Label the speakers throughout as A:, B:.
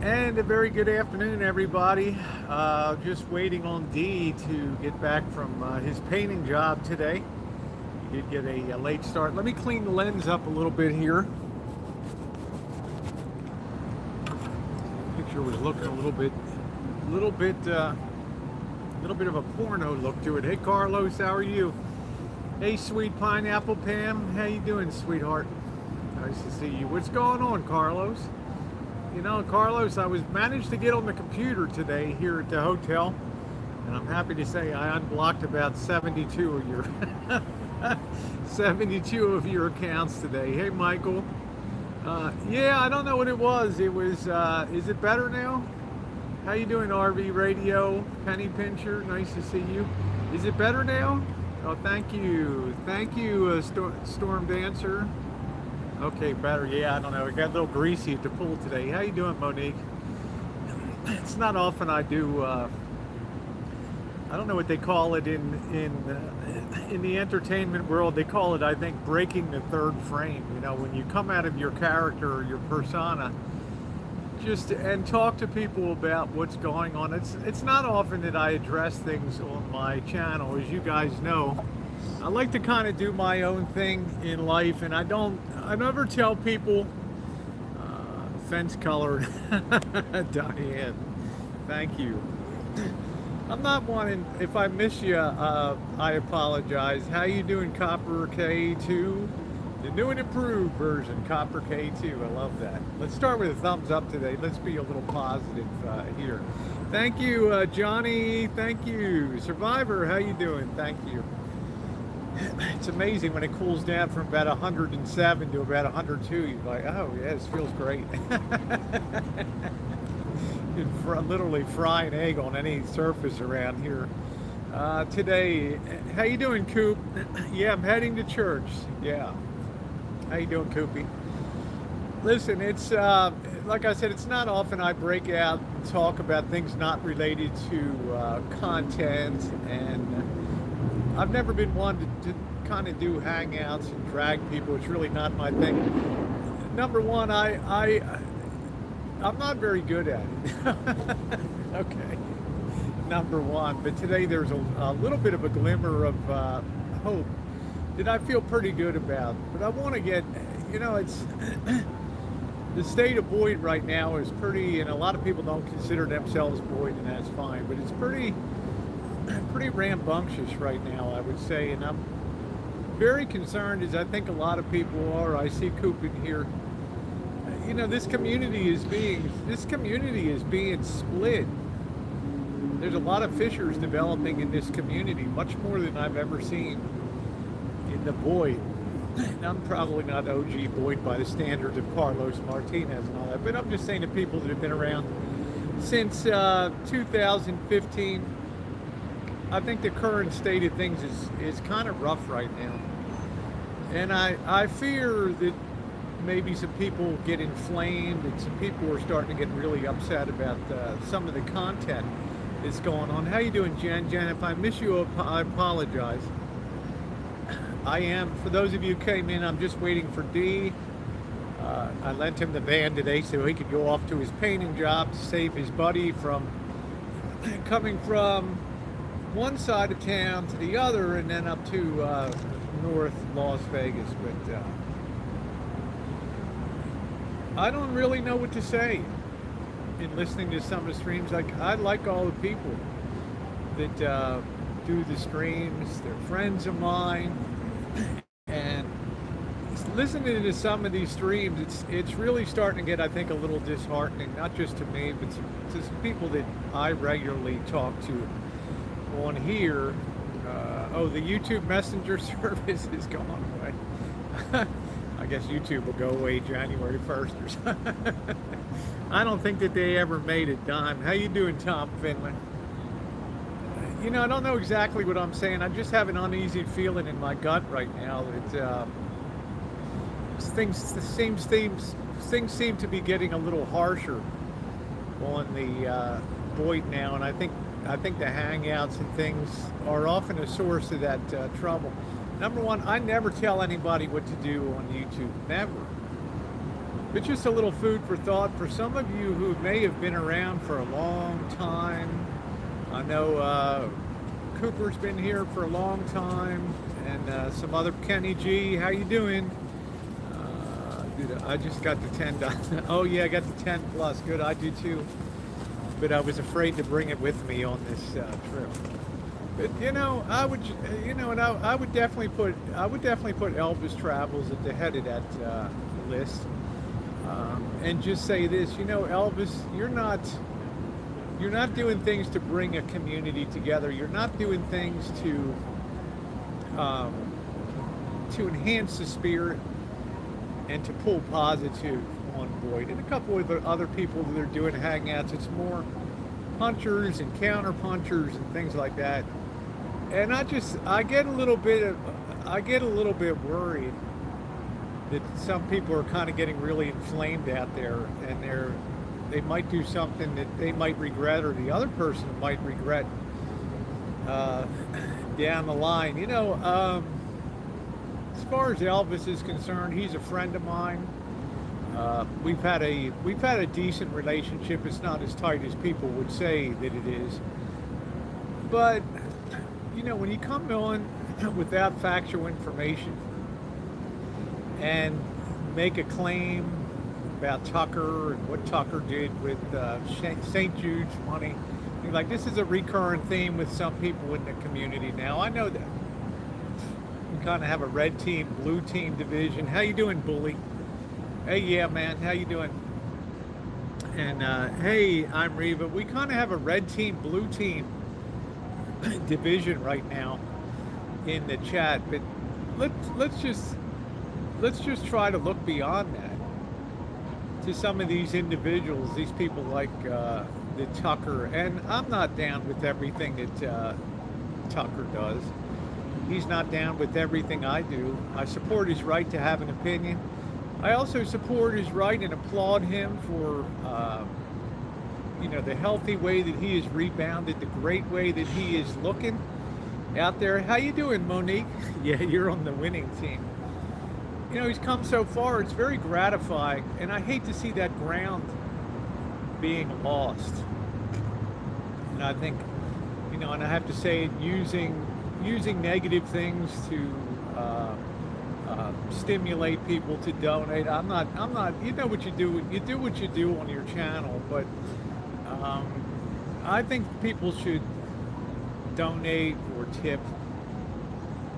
A: And a very good afternoon, everybody. Just waiting on D to get back from his painting job today. He did get a late start. Let me clean the lens up a little bit here. Picture was looking a little bit of a porno look to it. Hey, Carlos, how are you? Hey, sweet pineapple Pam, how you doing, sweetheart? Nice to see you. What's going on, Carlos? You know, Carlos, I was managed to get on the computer today here at the hotel, and I'm happy to say I unblocked about 72 of your 72 of your accounts today. Hey, Michael. Yeah, I don't know what it was. It was. Is it better now? How you doing, RV Radio? Penny Pincher, nice to see you. Is it better now? Oh, thank you, Storm Dancer. Okay, better. Yeah, I don't know. It got a little greasy at the pool today. How you doing, Monique? It's not often I do. I don't know what they call it in the entertainment world. They call it, I think, breaking the third frame. You know, when you come out of your character or your persona, just and talk to people about what's going on. It's not often that I address things on my channel, as you guys know. I like to kind of do my own thing in life, and I never tell people, fence colored, Diane, thank you. I'm not wanting, if I miss you, I apologize. How you doing, Copper K2? The new and improved version, Copper K2, I love that. Let's start with a thumbs up today. Let's be a little positive here. Thank you, Johnny, thank you. Survivor, how you doing? Thank you. It's amazing when it cools down from about 107 to about 102. You're like, oh yeah, this feels great. You'd literally fry an egg on any surface around here. Today, how you doing, Coop? Yeah, I'm heading to church. Yeah. How you doing, Coopy? Listen, it's like I said, it's not often I break out and talk about things not related to content, and I've never been one to kind of do hangouts and drag people. It's really not my thing. Number one, I'm not very good at it. Okay, number one. But today there's a little bit of a glimmer of hope that I feel pretty good about. But I want to get, you know, it's the state of BOYT right now is pretty, and a lot of people don't consider themselves BOYT, and that's fine. But it's pretty rambunctious right now, I would say, and I'm very concerned, as I think a lot of people are. I see Coop in here. You know, this community is being split. There's a lot of fissures developing in this community, much more than I've ever seen in the BOYT. And I'm probably not OG BOYT by the standards of Carlos Martinez and all that, but I'm just saying to people that have been around since 2015. I think the current state of things is kind of rough right now. And I fear that maybe some people get inflamed and some people are starting to get really upset about some of the content that's going on. How you doing, Jen? Jen, if I miss you, I apologize. I am. For those of you who came in, I'm just waiting for D. I lent him the van today so he could go off to his painting job to save his buddy from coming from one side of town to the other and then up to North Las Vegas. But I don't really know what to say in listening to some of the streams. Like, I like all the people that do the streams. They're friends of mine, and listening to some of these streams, it's really starting to get, I think, a little disheartening, not just to me, but to some people that I regularly talk to on here. Oh, the YouTube Messenger service is gone away. I guess YouTube will go away January 1st or something. I don't think that they ever made a dime. How you doing, Tom Finley? You know, I don't know exactly what I'm saying. I just have an uneasy feeling in my gut right now that things seem to be getting a little harsher on the BOYT now, and I think the hangouts and things are often a source of that trouble. Number one, I never tell anybody what to do on YouTube. Never. But just a little food for thought for some of you who may have been around for a long time. I know Cooper's been here for a long time, and some other Kenny G. How you doing? Dude, I just got the 10. Oh yeah, I got the 10 plus. Good, I do too. But I was afraid to bring it with me on this trip. But I would, and I would definitely put Elvis Travels at the head of that list. And just say this, Elvis, you're not doing things to bring a community together. You're not doing things to enhance the spirit and to pull positive on BOYT. And a couple of the other people that are doing hangouts, it's more punchers and counter punchers and things like that. And I get a little bit worried that some people are kind of getting really inflamed out there, and they might do something that they might regret, or the other person might regret down the line. As far as Elvis is concerned, he's a friend of mine. We've had a decent relationship. It's not as tight as people would say that it is, but when you come on without factual information and make a claim about Tucker and what Tucker did with St. Jude's money, you're like, this is a recurrent theme with some people in the community now. I know that. We kind of have a red team, blue team division. How you doing, Bully? Hey, yeah, man. How you doing? And hey, I'm Reva. We kind of have a red team, blue team division right now in the chat, but let's just try to look beyond that to some of these individuals, these people like the Tucker. And I'm not down with everything that Tucker does. He's not down with everything I do. I support his right to have an opinion. I also support his right and applaud him for the healthy way that he has rebounded, the great way that he is looking out there. How you doing, Monique? Yeah, you're on the winning team. He's come so far. It's very gratifying, and I hate to see that ground being lost. And I think, and I have to say, using negative things to stimulate people to donate. I'm not. You know what you do. You do what you do on your channel, but I think people should donate or tip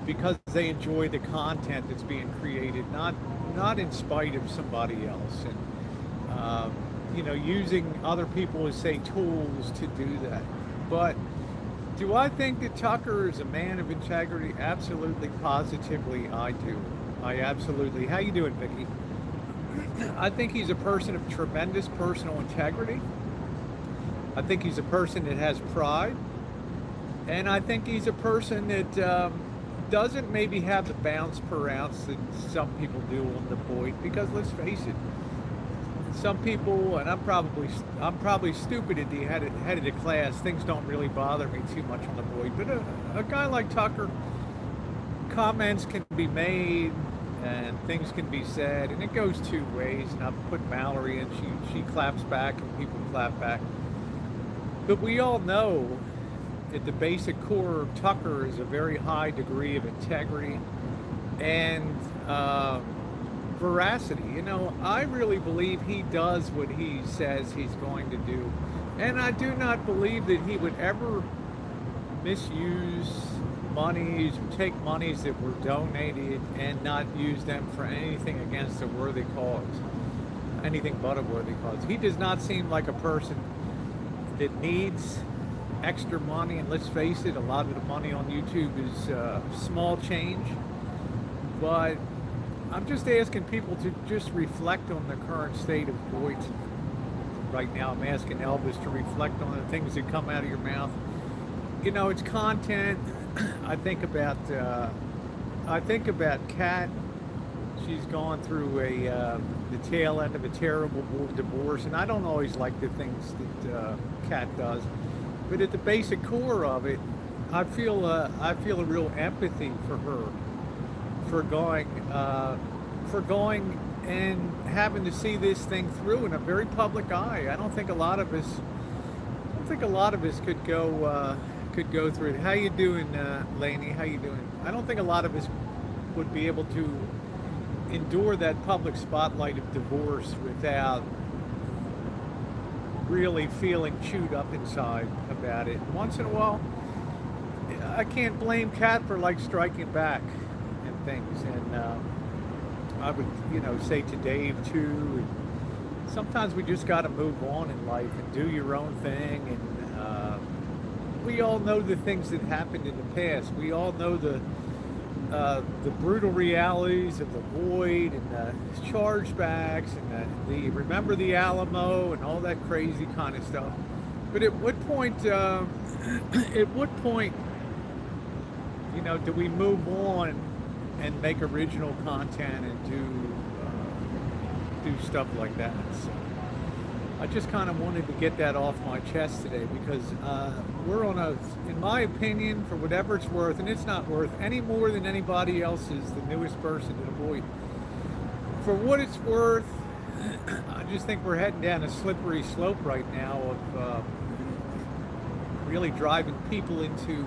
A: because they enjoy the content that's being created, not in spite of somebody else, and using other people as, say, tools to do that. But do I think that Tucker is a man of integrity? Absolutely, positively, I do. I absolutely. How you doing, Vicky? I think he's a person of tremendous personal integrity. I think he's a person that has pride, and I think he's a person that doesn't maybe have the bounce per ounce that some people do on the BOYT. Because let's face it, some people, and I'm probably stupid at the head of the class. Things don't really bother me too much on the BOYT, but a guy like Tucker, comments can be made and things can be said, and it goes two ways. And I've put Mallory in; she claps back, and people clap back. But we all know at the basic core of Tucker is a very high degree of integrity and veracity. I really believe he does what he says he's going to do. And I do not believe that he would ever misuse monies or take monies that were donated and not use them for anything against a worthy cause. Anything but a worthy cause. He does not seem like a person that needs extra money, and let's face it, a lot of the money on YouTube is small change. But I'm just asking people to just reflect on the current state of BOYT right now. I'm asking Elvis to reflect on the things that come out of your mouth. It's content. I think about Kat. She's gone through the tail end of a terrible divorce, and I don't always like the things that Kat does. But at the basic core of it, I feel a real empathy for her for going and having to see this thing through in a very public eye. I don't think a lot of us could go through it. How you doing, Lainey? How you doing? I don't think a lot of us would be able to endure that public spotlight of divorce without really feeling chewed up inside about it. Once in a while, I can't blame Kat for like striking back and things. And I would, say to Dave too. Sometimes we just got to move on in life and do your own thing. And we all know the things that happened in the past. We all know the brutal realities of the BOYT and the chargebacks and the remember the Alamo and all that crazy kind of stuff. But at what point, do we move on and make original content and do stuff like that? So I just kind of wanted to get that off my chest today because we're on in my opinion, for whatever it's worth, and it's not worth any more than anybody else's, the newest person in the BOYT. For what it's worth, I just think we're heading down a slippery slope right now of really driving people into,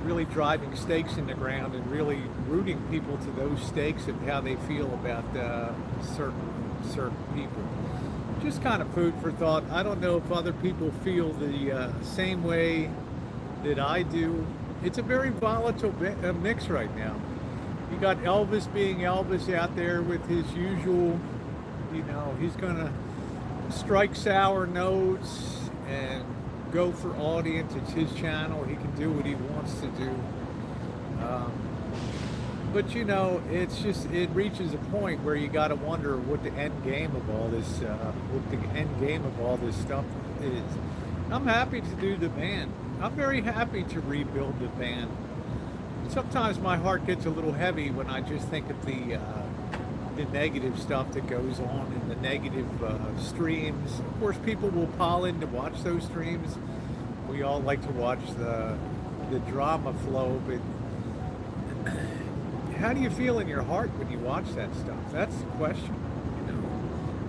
A: really driving stakes in the ground and really rooting people to those stakes of how they feel about certain people. Just kind of food for thought. I don't know if other people feel the same way that I do. It's a very volatile mix right now. You got Elvis being Elvis out there with his usual, he's gonna strike sour notes and go for audience. It's his channel. He can do what he wants to do. But it's just, it reaches a point where you got to wonder what the end game of all this, stuff is. I'm happy to do the band. I'm very happy to rebuild the band. Sometimes my heart gets a little heavy when I just think of the negative stuff that goes on and the negative streams. Of course, people will pile in to watch those streams. We all like to watch the drama flow, but how do you feel in your heart when you watch that stuff? That's the question.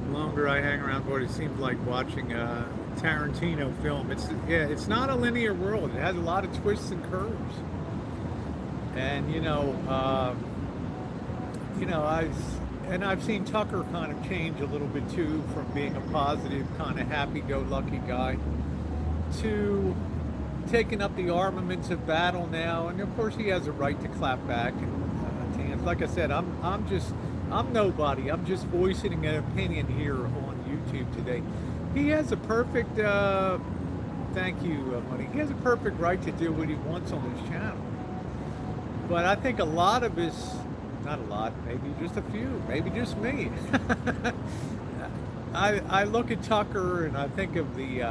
A: The longer I hang around, boy, it seems like watching a Tarantino film. It's not a linear world. It has a lot of twists and curves. And I've seen Tucker kind of change a little bit too, from being a positive, kind of happy-go-lucky guy to taking up the armaments of battle now. And of course, he has a right to clap back. And like I said, I'm nobody. I'm just voicing an opinion here on YouTube today. He has a perfect, thank you, Money. He has a perfect right to do what he wants on his channel. But I think a lot of us, not a lot, maybe just a few, maybe just me. I look at Tucker and I think of the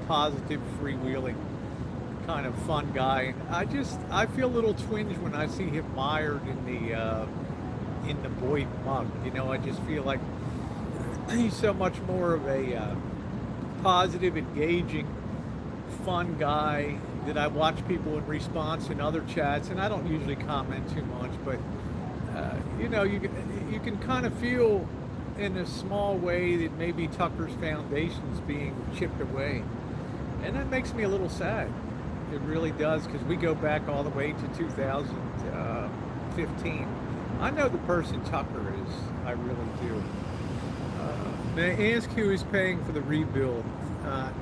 A: positive, freewheeling kind of fun guy. I feel a little twinge when I see him mired in the BOYT mug. I just feel like he's so much more of a positive, engaging, fun guy that I watch people in response in other chats, and I don't usually comment too much, but you can kind of feel in a small way that maybe Tucker's foundation's being chipped away, and that makes me a little sad. It really does, because we go back all the way to 2015. I know the person Tucker is. I really do. May I ask who is paying for the rebuild?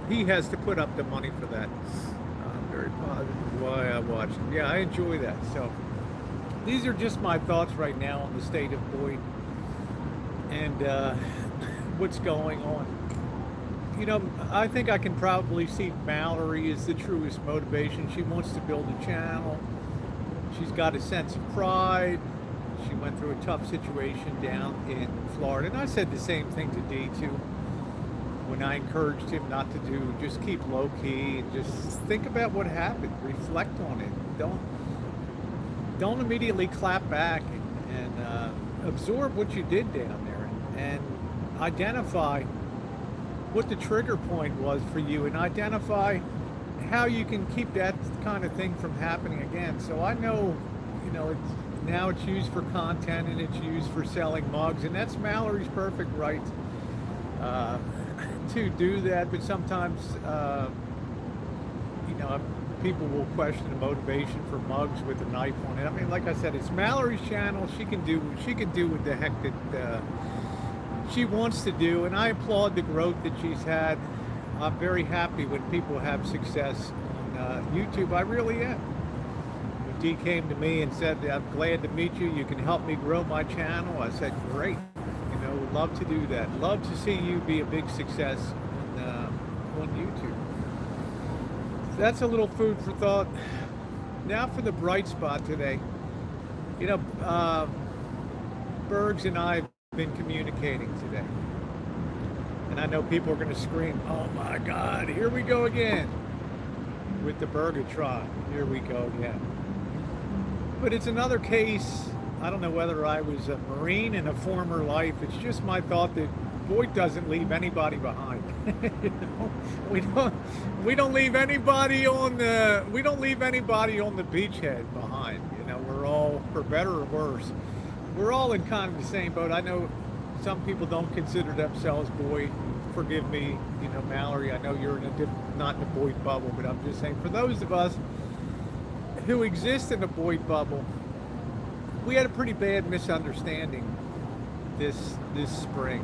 A: He has to put up the money for that. I'm very positive why I watch him. Yeah, I enjoy that. So these are just my thoughts right now on the state of BOYT and what's going on. I think I can probably see Mallory is the truest motivation. She wants to build a channel. She's got a sense of pride. She went through a tough situation down in Florida. And I said the same thing to D too, when I encouraged him not to just keep low key and just think about what happened. Reflect on it. Don't immediately clap back and absorb what you did down there and identify what the trigger point was for you and identify how you can keep that kind of thing from happening again. So I know, now it's used for content and it's used for selling mugs, and that's Mallory's perfect right to do that. But sometimes, you know, people will question the motivation for mugs with a knife on it. I mean, like I said, it's Mallory's channel. She can do what the heck that she wants to do, and I applaud the growth that she's had. I'm very happy when people have success on YouTube. I really am. When Dee came to me and said, "I'm glad to meet you. You can help me grow my channel," I said, "Great. You know, would love to do that. Love to see you be a big success on YouTube." That's a little food for thought. Now for the bright spot today. You know, Bergs and I have been communicating today. And I know people are going to scream, "Oh my God, here we go again with the Bergatron. Here we go again." But it's another case. I don't know whether I was a Marine in a former life. It's just my thought that BOYT doesn't leave anybody behind. You know? We don't leave anybody on the beachhead behind. You know, we're all, for better or worse, we're all in kind of the same boat. I know some people don't consider themselves BOYT. Forgive me, you know, Mallory. I know you're not in a BOYT bubble, but I'm just saying, for those of us who exist in a BOYT bubble, we had a pretty bad misunderstanding this spring.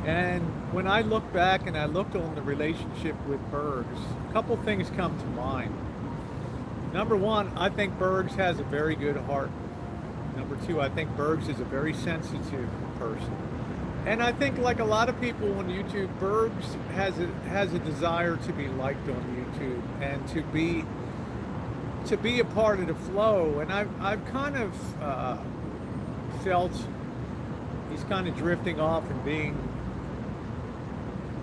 A: And when I look back and I look on the relationship with Bergs, a couple things come to mind. Number one, I think Bergs has a very good heart. Number two, I think Bergs is a very sensitive person. And I think, like a lot of people on YouTube, Bergs has a desire to be liked on YouTube and to be a part of the flow. And I've kind of felt he's kind of drifting off and being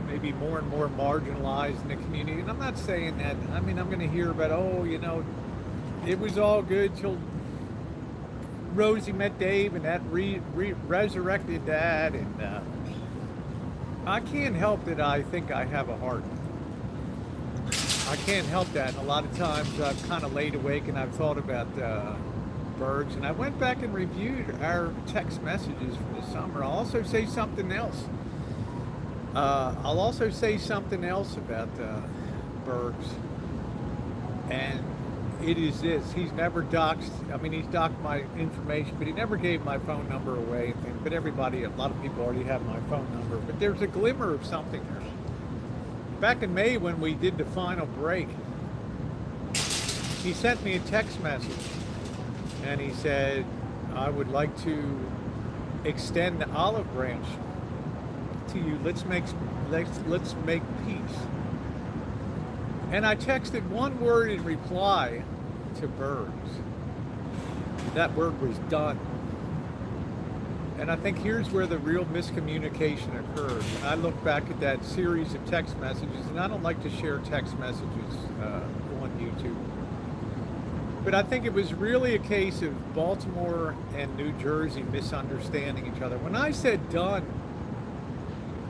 A: maybe more and more marginalized in the community. And I'm not saying that. I mean, I'm going to hear about, oh, you know, it was all good till Rosie met Dave and that resurrected that. And I can't help that I think I have a heart. I can't help that. And a lot of times I've kind of laid awake and I've thought about Bergs. And I went back and reviewed our text messages from the summer. I'll also say something else. about Bergs. And it is this: he's never doxed. I mean, he's doxed my information, but he never gave my phone number away. But everybody, a lot of people already have my phone number. But there's a glimmer of something there. Back in May, when we did the final break, he sent me a text message, and he said, "I would like to extend the olive branch to you. Let's make peace." And I texted one word in reply to Bergs. That word was done. And I think here's where the real miscommunication occurred. And I look back at that series of text messages, and I don't like to share text messages on YouTube. But I think it was really a case of Baltimore and New Jersey misunderstanding each other. When I said done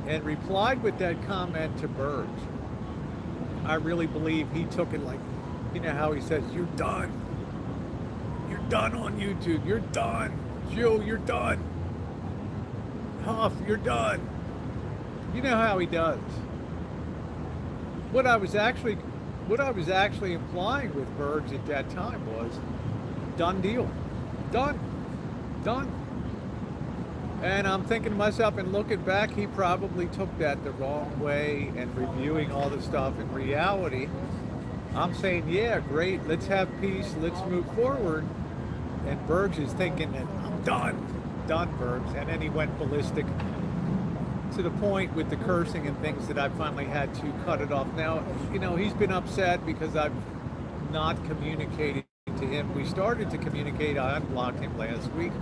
A: and replied with that comment to Bergs, I really believe he took it like, you know how he says, "You're done. You're done on YouTube. You're done. Jill, you're done. Huff, you're done." You know how he does. What I was actually implying with Bergs at that time was, done deal. Done. Done. And I'm thinking to myself, and looking back, he probably took that the wrong way, and reviewing all the stuff. In reality, I'm saying, yeah, great, let's have peace, let's move forward. And Bergs is thinking that I'm done, Bergs. And then he went ballistic to the point with the cursing and things that I finally had to cut it off. Now, you know, he's been upset because I've not communicated to him. We started to communicate. I unblocked him last week.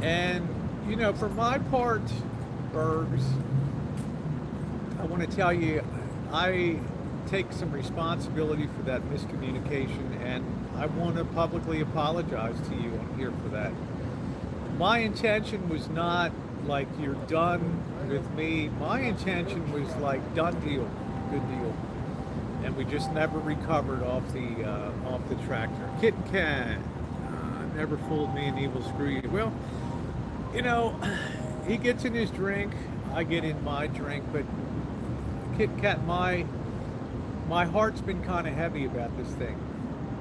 A: And you know, for my part, Bergs, I want to tell you, I take some responsibility for that miscommunication, and I want to publicly apologize to you on here for that. My intention was not like, you're done with me. My intention was like, done deal, good deal. And we just never recovered off the tractor. Kitten cat. never fooled me, and evil screw you. Well, you know, he gets in his drink, I get in my drink, but Kit Kat, my heart's been kind of heavy about this thing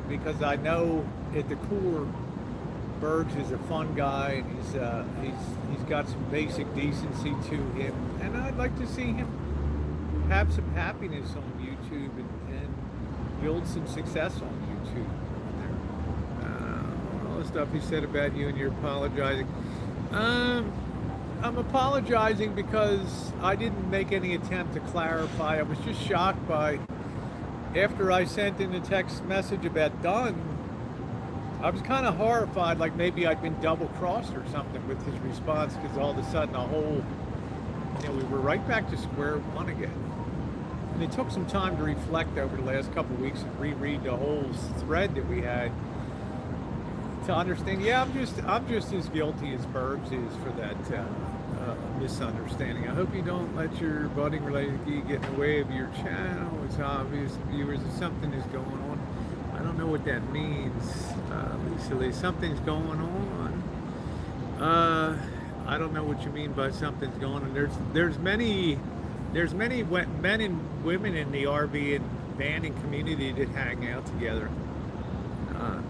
A: because I know at the core, Bergs is a fun guy, and he's got some basic decency to him, and I'd like to see him have some happiness on YouTube and build some success on YouTube. All the stuff he said about you, and you're apologizing. I'm apologizing because I didn't make any attempt to clarify. I was just shocked by, after I sent in a text message about Dunn, I was kind of horrified, like maybe I'd been double-crossed or something with his response, because all of a sudden we were right back to square one again. And it took some time to reflect over the last couple of weeks and reread the whole thread that we had to understand, yeah, I'm just as guilty as Bergs is for that misunderstanding. I hope you don't let your budding related geek get in the way of your channel. It's obvious to viewers that something is going on. I don't know what that means, Lisa. Something's going on. I don't know what you mean by something's going on. There's many men and women in the RV and vanning community that hang out together.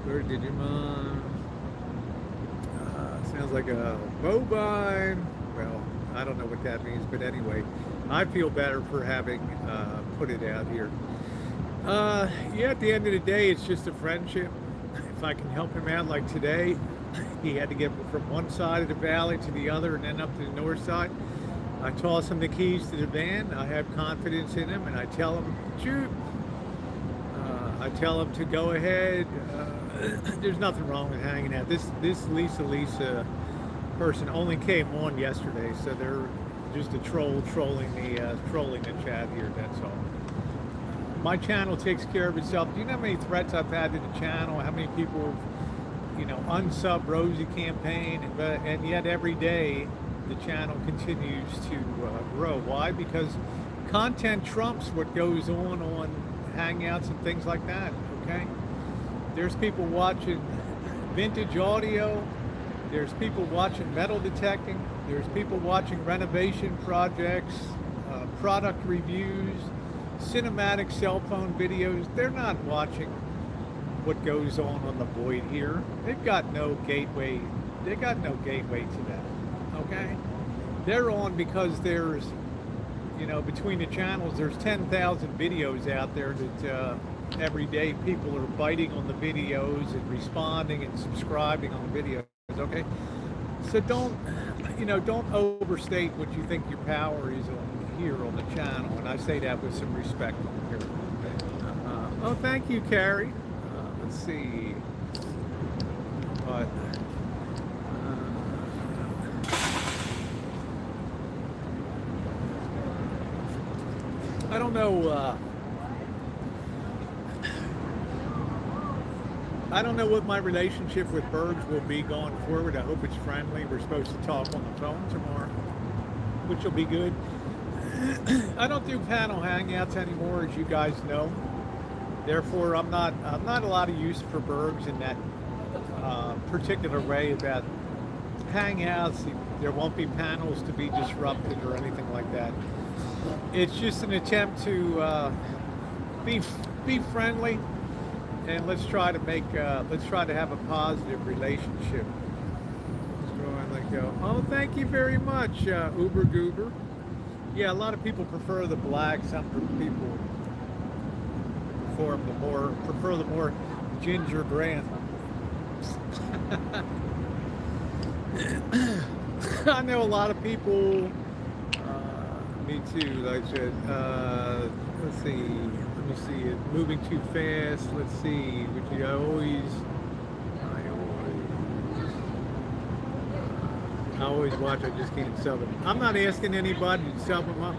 A: Where did your mom? Sounds like a bovine. Well, I don't know what that means, but anyway, I feel better for having put it out here. Yeah, at the end of the day, it's just a friendship. If I can help him out, like today, he had to get from one side of the valley to the other and then up to the north side. I toss him the keys to the van. I have confidence in him, and I tell him, shoot. I tell him to go ahead. There's nothing wrong with hanging out. This Lisa person only came on yesterday, so they're just a trolling the chat here. That's all. My channel takes care of itself. Do you know how many threats I've had to the channel? How many people, unsub Rosie campaign, and yet every day the channel continues to grow. Why? Because content trumps what goes on Hangouts and things like that. Okay. There's people watching vintage audio. There's people watching metal detecting. There's people watching renovation projects, product reviews, cinematic cell phone videos. They're not watching what goes on the BOYT here. They've got no gateway. They got no gateway to that. Okay. They're on because there's, between the channels, there's 10,000 videos out there that every day people are biting on the videos and responding and subscribing on the videos. Okay, so don't overstate what you think your power is here on the channel, and I say that with some respect here. Oh, thank you, Carrie. Let's see, but I don't know. I don't know what my relationship with Bergs will be going forward. I hope it's friendly. We're supposed to talk on the phone tomorrow, which will be good. I don't do panel hangouts anymore, as you guys know. Therefore, I'm not a lot of use for Bergs in that particular way about hangouts. There won't be panels to be disrupted or anything like that. It's just an attempt to be friendly. And let's try to have a positive relationship. Let's go and let go. Oh, thank you very much, Uber Goober. Yeah, a lot of people prefer the black. Some people prefer the more ginger grand. I know a lot of people. Me too. Like I said. Let's see. Let me see it. Moving too fast. Let's see. Which I always watch. I just can't sub them. I'm not asking anybody to sub them up.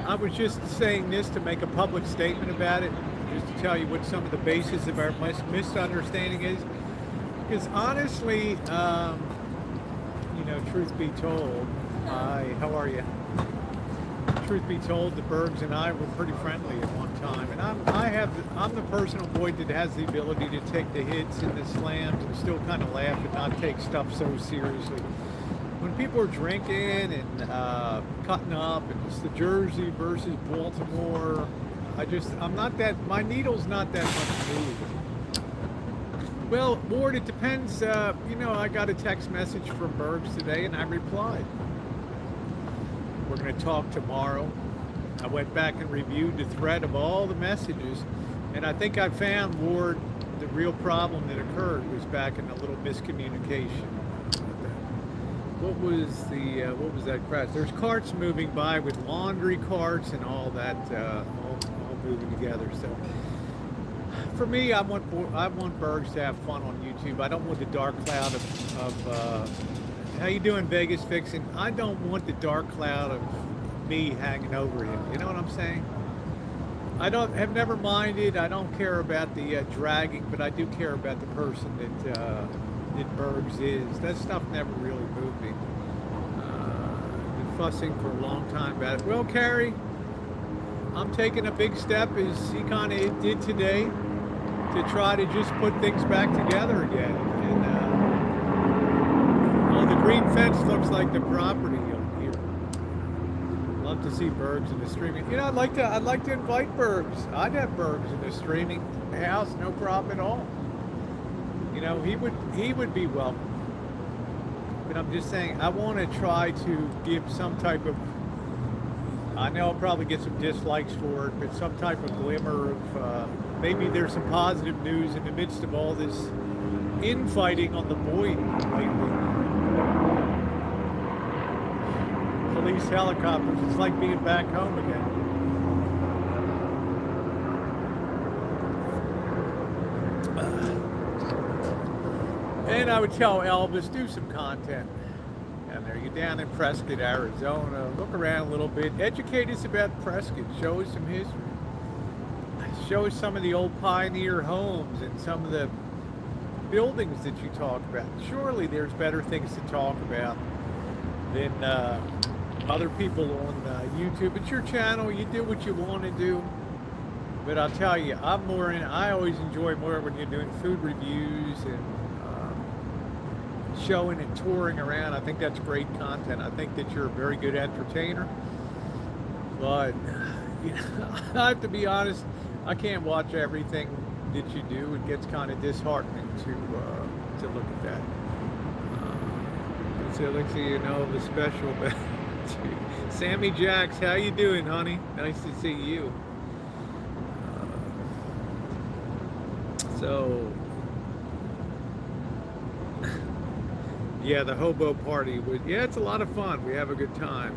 A: I was just saying this to make a public statement about it, just to tell you what some of the basis of our misunderstanding is. Because honestly, truth be told, hi, how are you? truth be told, the Bergs and I were pretty friendly at one time, and I'm the personal boy that has the ability to take the hits and the slams and still kind of laugh and not take stuff so seriously. When people are drinking and cutting up, and it's the Jersey versus Baltimore, I'm not that, my needle's not that much moved. Well, Ward, it depends. I got a text message from Bergs today, and I replied. We're going to talk tomorrow. I went back and reviewed the thread of all the messages, and I think I found, Ward, the real problem that occurred was back in a little miscommunication. What was that crash? There's carts moving by with laundry carts and all that, all moving together. So for me, I want Bergs to have fun on YouTube. I don't want the dark cloud of how you doing, Vegas Fixing? I don't want the dark cloud of me hanging over him. You know what I'm saying? I have never minded. I don't care about the dragging, but I do care about the person that Bergs is. That stuff never really moved me. Been fussing for a long time about it. Well, Carrie, I'm taking a big step, as he kind of did today, to try to just put things back together again. And the green fence looks like the property on here. Love to see Bergs in the streaming. I'd like to invite Bergs. I'd have Bergs in the streaming house, no problem at all. He would be welcome. But I'm just saying, I want to try to give some type of, I know I'll probably get some dislikes for it, but some type of glimmer of maybe there's some positive news in the midst of all this infighting on the BOYT lately. Police helicopters, it's like being back home again. And I would tell Elvis, do some content down there. You're down in Prescott, Arizona. Look around a little bit. Educate us about Prescott. Show us some history. Show us some of the old pioneer homes and some of the buildings that you talk about. Surely there's better things to talk about than other people on YouTube. It's your channel. You do what you want to do. But I'll tell you, I always enjoy more when you're doing food reviews and showing and touring around. I think that's great content. I think that you're a very good entertainer. But I have to be honest, I can't watch everything that you do. It gets kind of disheartening to look at that. So let's see, the special. Sammy Jacks, how you doing, honey? Nice to see you. Yeah, the hobo party was, it's a lot of fun. We have a good time.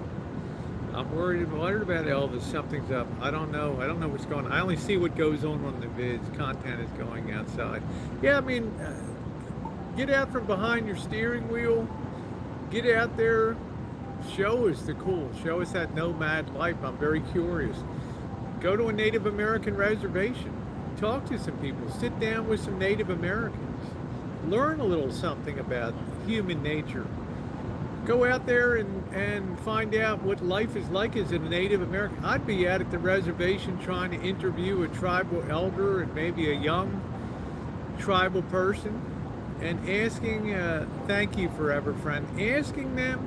A: I'm worried about Elvis. Something's up. I don't know what's going on. I only see what goes on the vids. Content is going outside. Yeah, I mean, get out from behind your steering wheel. Get out there. Show us the cool. Show us that nomad life. I'm very curious. Go to a Native American reservation. Talk to some people. Sit down with some Native Americans. Learn a little something about human nature. Go out there and find out what life is like as a Native American. I'd be out at the reservation trying to interview a tribal elder and maybe a young tribal person and asking, thank you forever, friend, asking them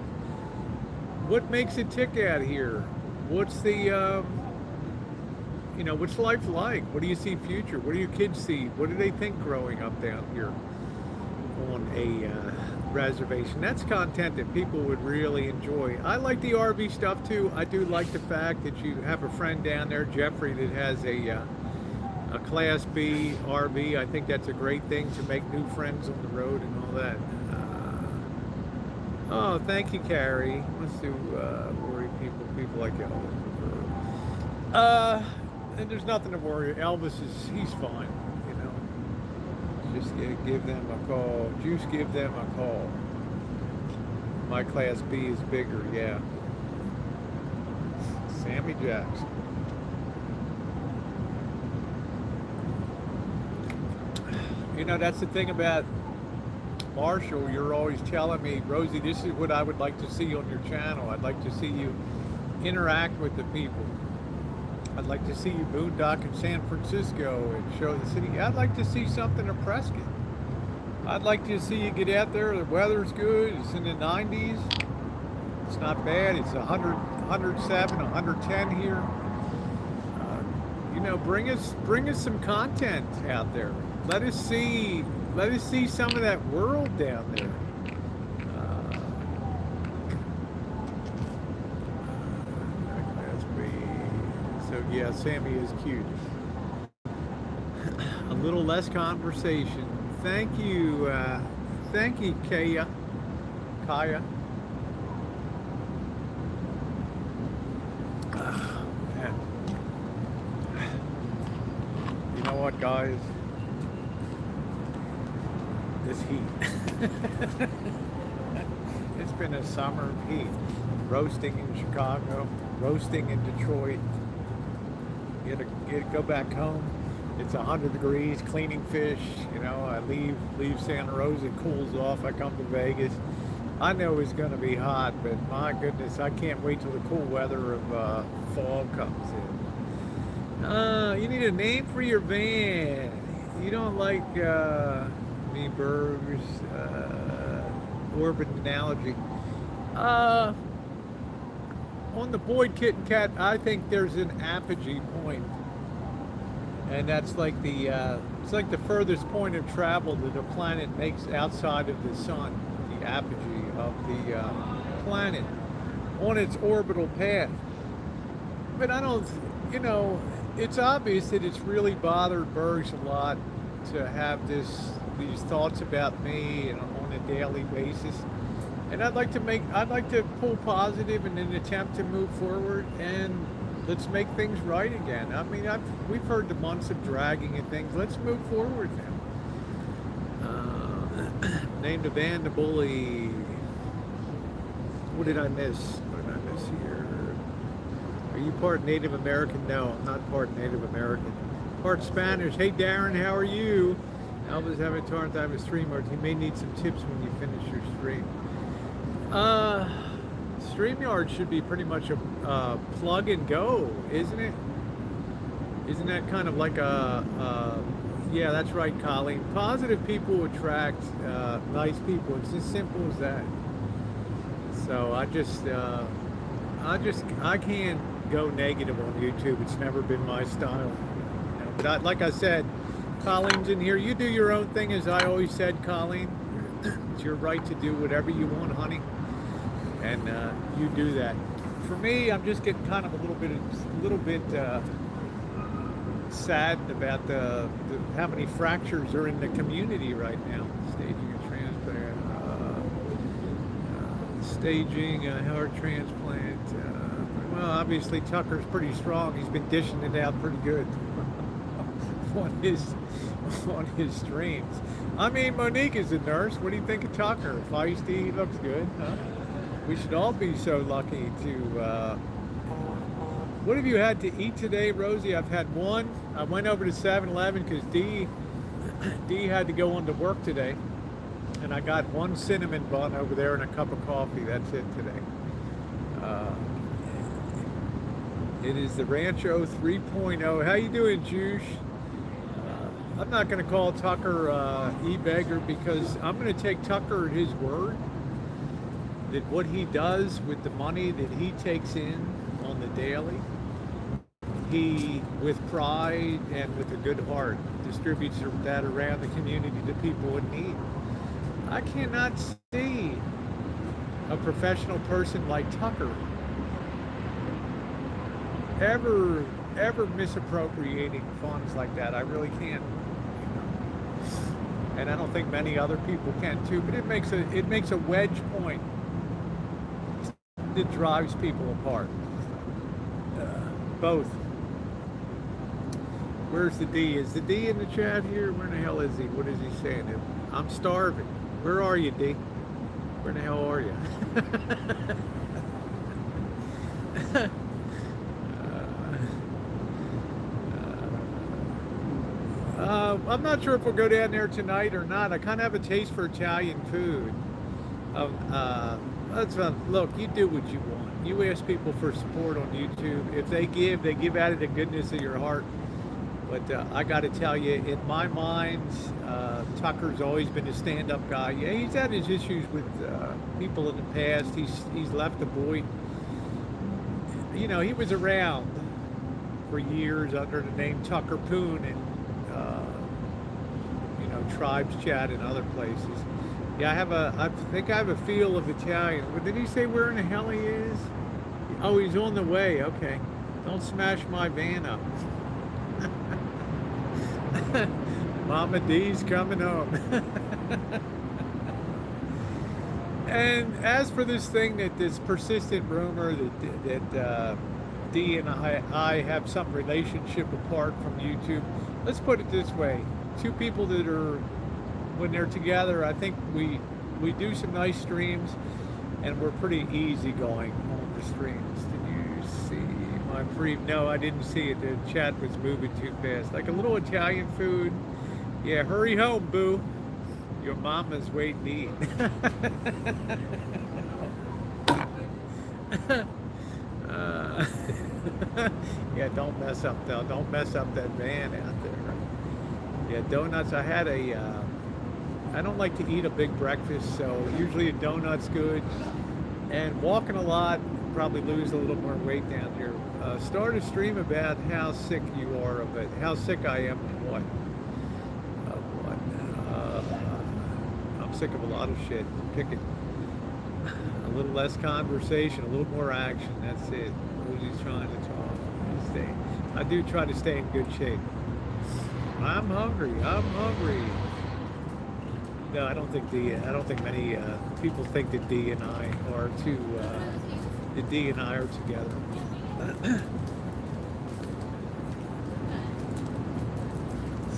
A: what makes it tick out here. What's the, what's life like? What do you see future? What do your kids see? What do they think growing up down here on a reservation? That's content that people would really enjoy. I like the RV stuff too. I do like the fact that you have a friend down there, Jeffrey, that has a Class B RV. I think that's a great thing to make new friends on the road and all that. Oh, thank you, Carrie. Let's do worry people like Elvis. And there's nothing to worry. Elvis he's fine. Just give them a call. Juice, give them a call. My Class B is bigger, yeah. Sammy Jackson. That's the thing about Marshall. You're always telling me, Rosie, this is what I would like to see on your channel. I'd like to see you interact with the people. I'd like to see you boondock in San Francisco and show the city. I'd like to see something of Prescott. I'd like to see you get out there. The weather's good. It's in the 90s. It's not bad. It's 100, 107, 110 here. You know, bring us some content out there. Let us see some of that world down there. So yeah, Sammy is cute. A little less conversation. Thank you, Kaya. Man. You know what, guys? This heat. It's been a summer of heat. Roasting in Chicago, roasting in Detroit. You gotta go back home. It's 100 degrees, cleaning fish. You know, I leave Santa Rosa, it cools off. I come to Vegas. I know it's gonna be hot, but my goodness, I can't wait till the cool weather of fall comes in. You need a name for your van. You don't like me Berg's urban analogy. On the BOYT Kitten Cat, I think there's an apogee point, and that's like the it's like the furthest point of travel that a planet makes outside of the sun, the apogee of the planet on its orbital path. But I don't, you know, it's obvious that it's really bothered Bergs a lot to have these thoughts about me and on a daily basis. And I'd like to pull positive in an attempt to move forward, and let's make things right again. I mean, we've heard the months of dragging and things. Let's move forward now. Name the van the bully. What did I miss? What did I miss here? Are you part Native American? No, I'm not part Native American. Part Spanish. Hey Darren, how are you? Alva's avatar time is streamer. You may need some tips when you finish your stream. StreamYard should be pretty much a plug and go, isn't it? Isn't that kind of like yeah, that's right, Colleen. Positive people attract nice people. It's as simple as that. So I can't go negative on YouTube. It's never been my style. You know, but like I said, Colleen's in here. You do your own thing, as I always said, Colleen. It's your right to do whatever you want, honey. And you do that. For me, I'm just getting kind of a little bit saddened about how many fractures are in the community right now. Staging a transplant, staging a heart transplant. Well, obviously Tucker's pretty strong. He's been dishing it out pretty good on his streams. I mean, Monique is a nurse. What do you think of Tucker? Feisty, he looks good, huh? We should all be so lucky to... What have you had to eat today, Rosie? I've had one. I went over to 7-Eleven because Dee had to go on to work today. And I got one cinnamon bun over there and a cup of coffee. That's it today. It is the Rancho 3.0. How you doing, Juice? I'm not going to call Tucker e-beggar because I'm going to take Tucker at his word that what he does with the money that he takes in on the daily, he, with pride and with a good heart, distributes that around the community to people in need. I cannot see a professional person like Tucker ever misappropriating funds like that. I really can't. And I don't think many other people can too, but it makes a wedge point that drives people apart. Both. Where's the D? Is the D in the chat here? Where the hell is he? What is he saying? I'm starving. Where are you, D? Where the hell are you? I'm not sure if we'll go down there tonight or not. I kind of have a taste for Italian food. That's fun. Look, you do what you want. You ask people for support on YouTube. If they give out of the goodness of your heart. But I got to tell you, in my mind, Tucker's always been a stand-up guy. Yeah, he's had his issues with people in the past. He's left the BOYT. You know, he was around for years under the name Tucker Poon and you know, Tribes Chat and other places. Yeah, I think I have a feel of Italian. What did he say where in the hell he is? Oh, he's on the way. Okay. Don't smash my van up. Mama D's coming home. And as for this thing this persistent rumor that D and I have some relationship apart from YouTube, let's put it this way. Two people that are, when they're together, I think we do some nice streams, and we're pretty easygoing on the streams. Did you see my No, I didn't see it. The chat was moving too fast. Like a little Italian food. Yeah, hurry home, boo. Your mama's waiting to eat. Yeah, don't mess up though. Don't mess up that van out there. Yeah, donuts. I don't like to eat a big breakfast, so usually a donut's good. And walking a lot, probably lose a little more weight down here. Start a stream about how sick you are of it, how sick I am of what. I'm sick of a lot of shit. Pick it. A little less conversation, a little more action. That's it. Rosie's trying to talk. I do try to stay in good shape. I'm hungry. I'm hungry. No, I don't think many people think that D and I are together.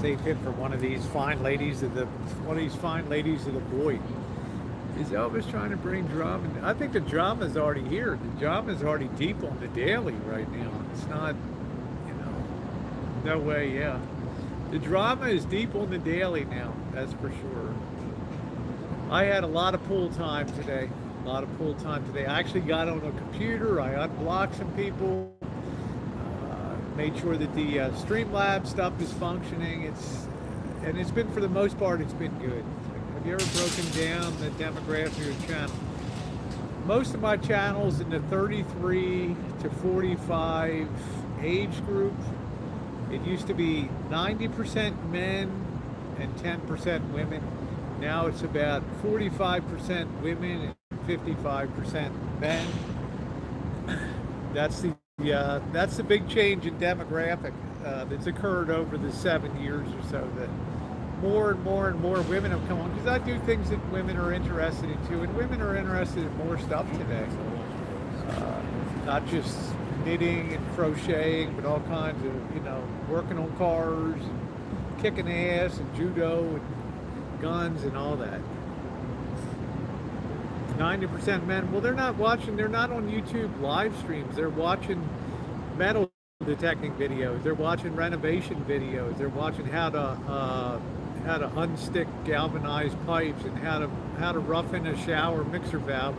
A: Safe hit for one of these fine ladies of the BOYT. Is Elvis trying to bring drama? I think the drama's already here. The drama's already deep on the daily right now. It's not, you know, no way. Yeah, the drama is deep on the daily now. That's for sure. I had a lot of pool time today. I actually got on a computer. I unblocked some people. Made sure that the Streamlabs stuff is functioning. It's been, for the most part, it's been good. Have you ever broken down the demographic of your channel? Most of my channels in the 33 to 45 age group. It used to be 90% men and 10% women. Now it's about 45% women and 55% men. That's the big change in demographic that's occurred over the 7 years or so, that more and more and more women have come on, because I do things that women are interested in too, and women are interested in more stuff today. Not just knitting and crocheting, but all kinds of, you know, working on cars, and kicking ass, and judo, and guns, and all that. 90% men. Well, they're not on YouTube live streams. They're watching metal detecting videos. They're watching renovation videos. They're watching how to unstick galvanized pipes, and how to rough in a shower mixer valve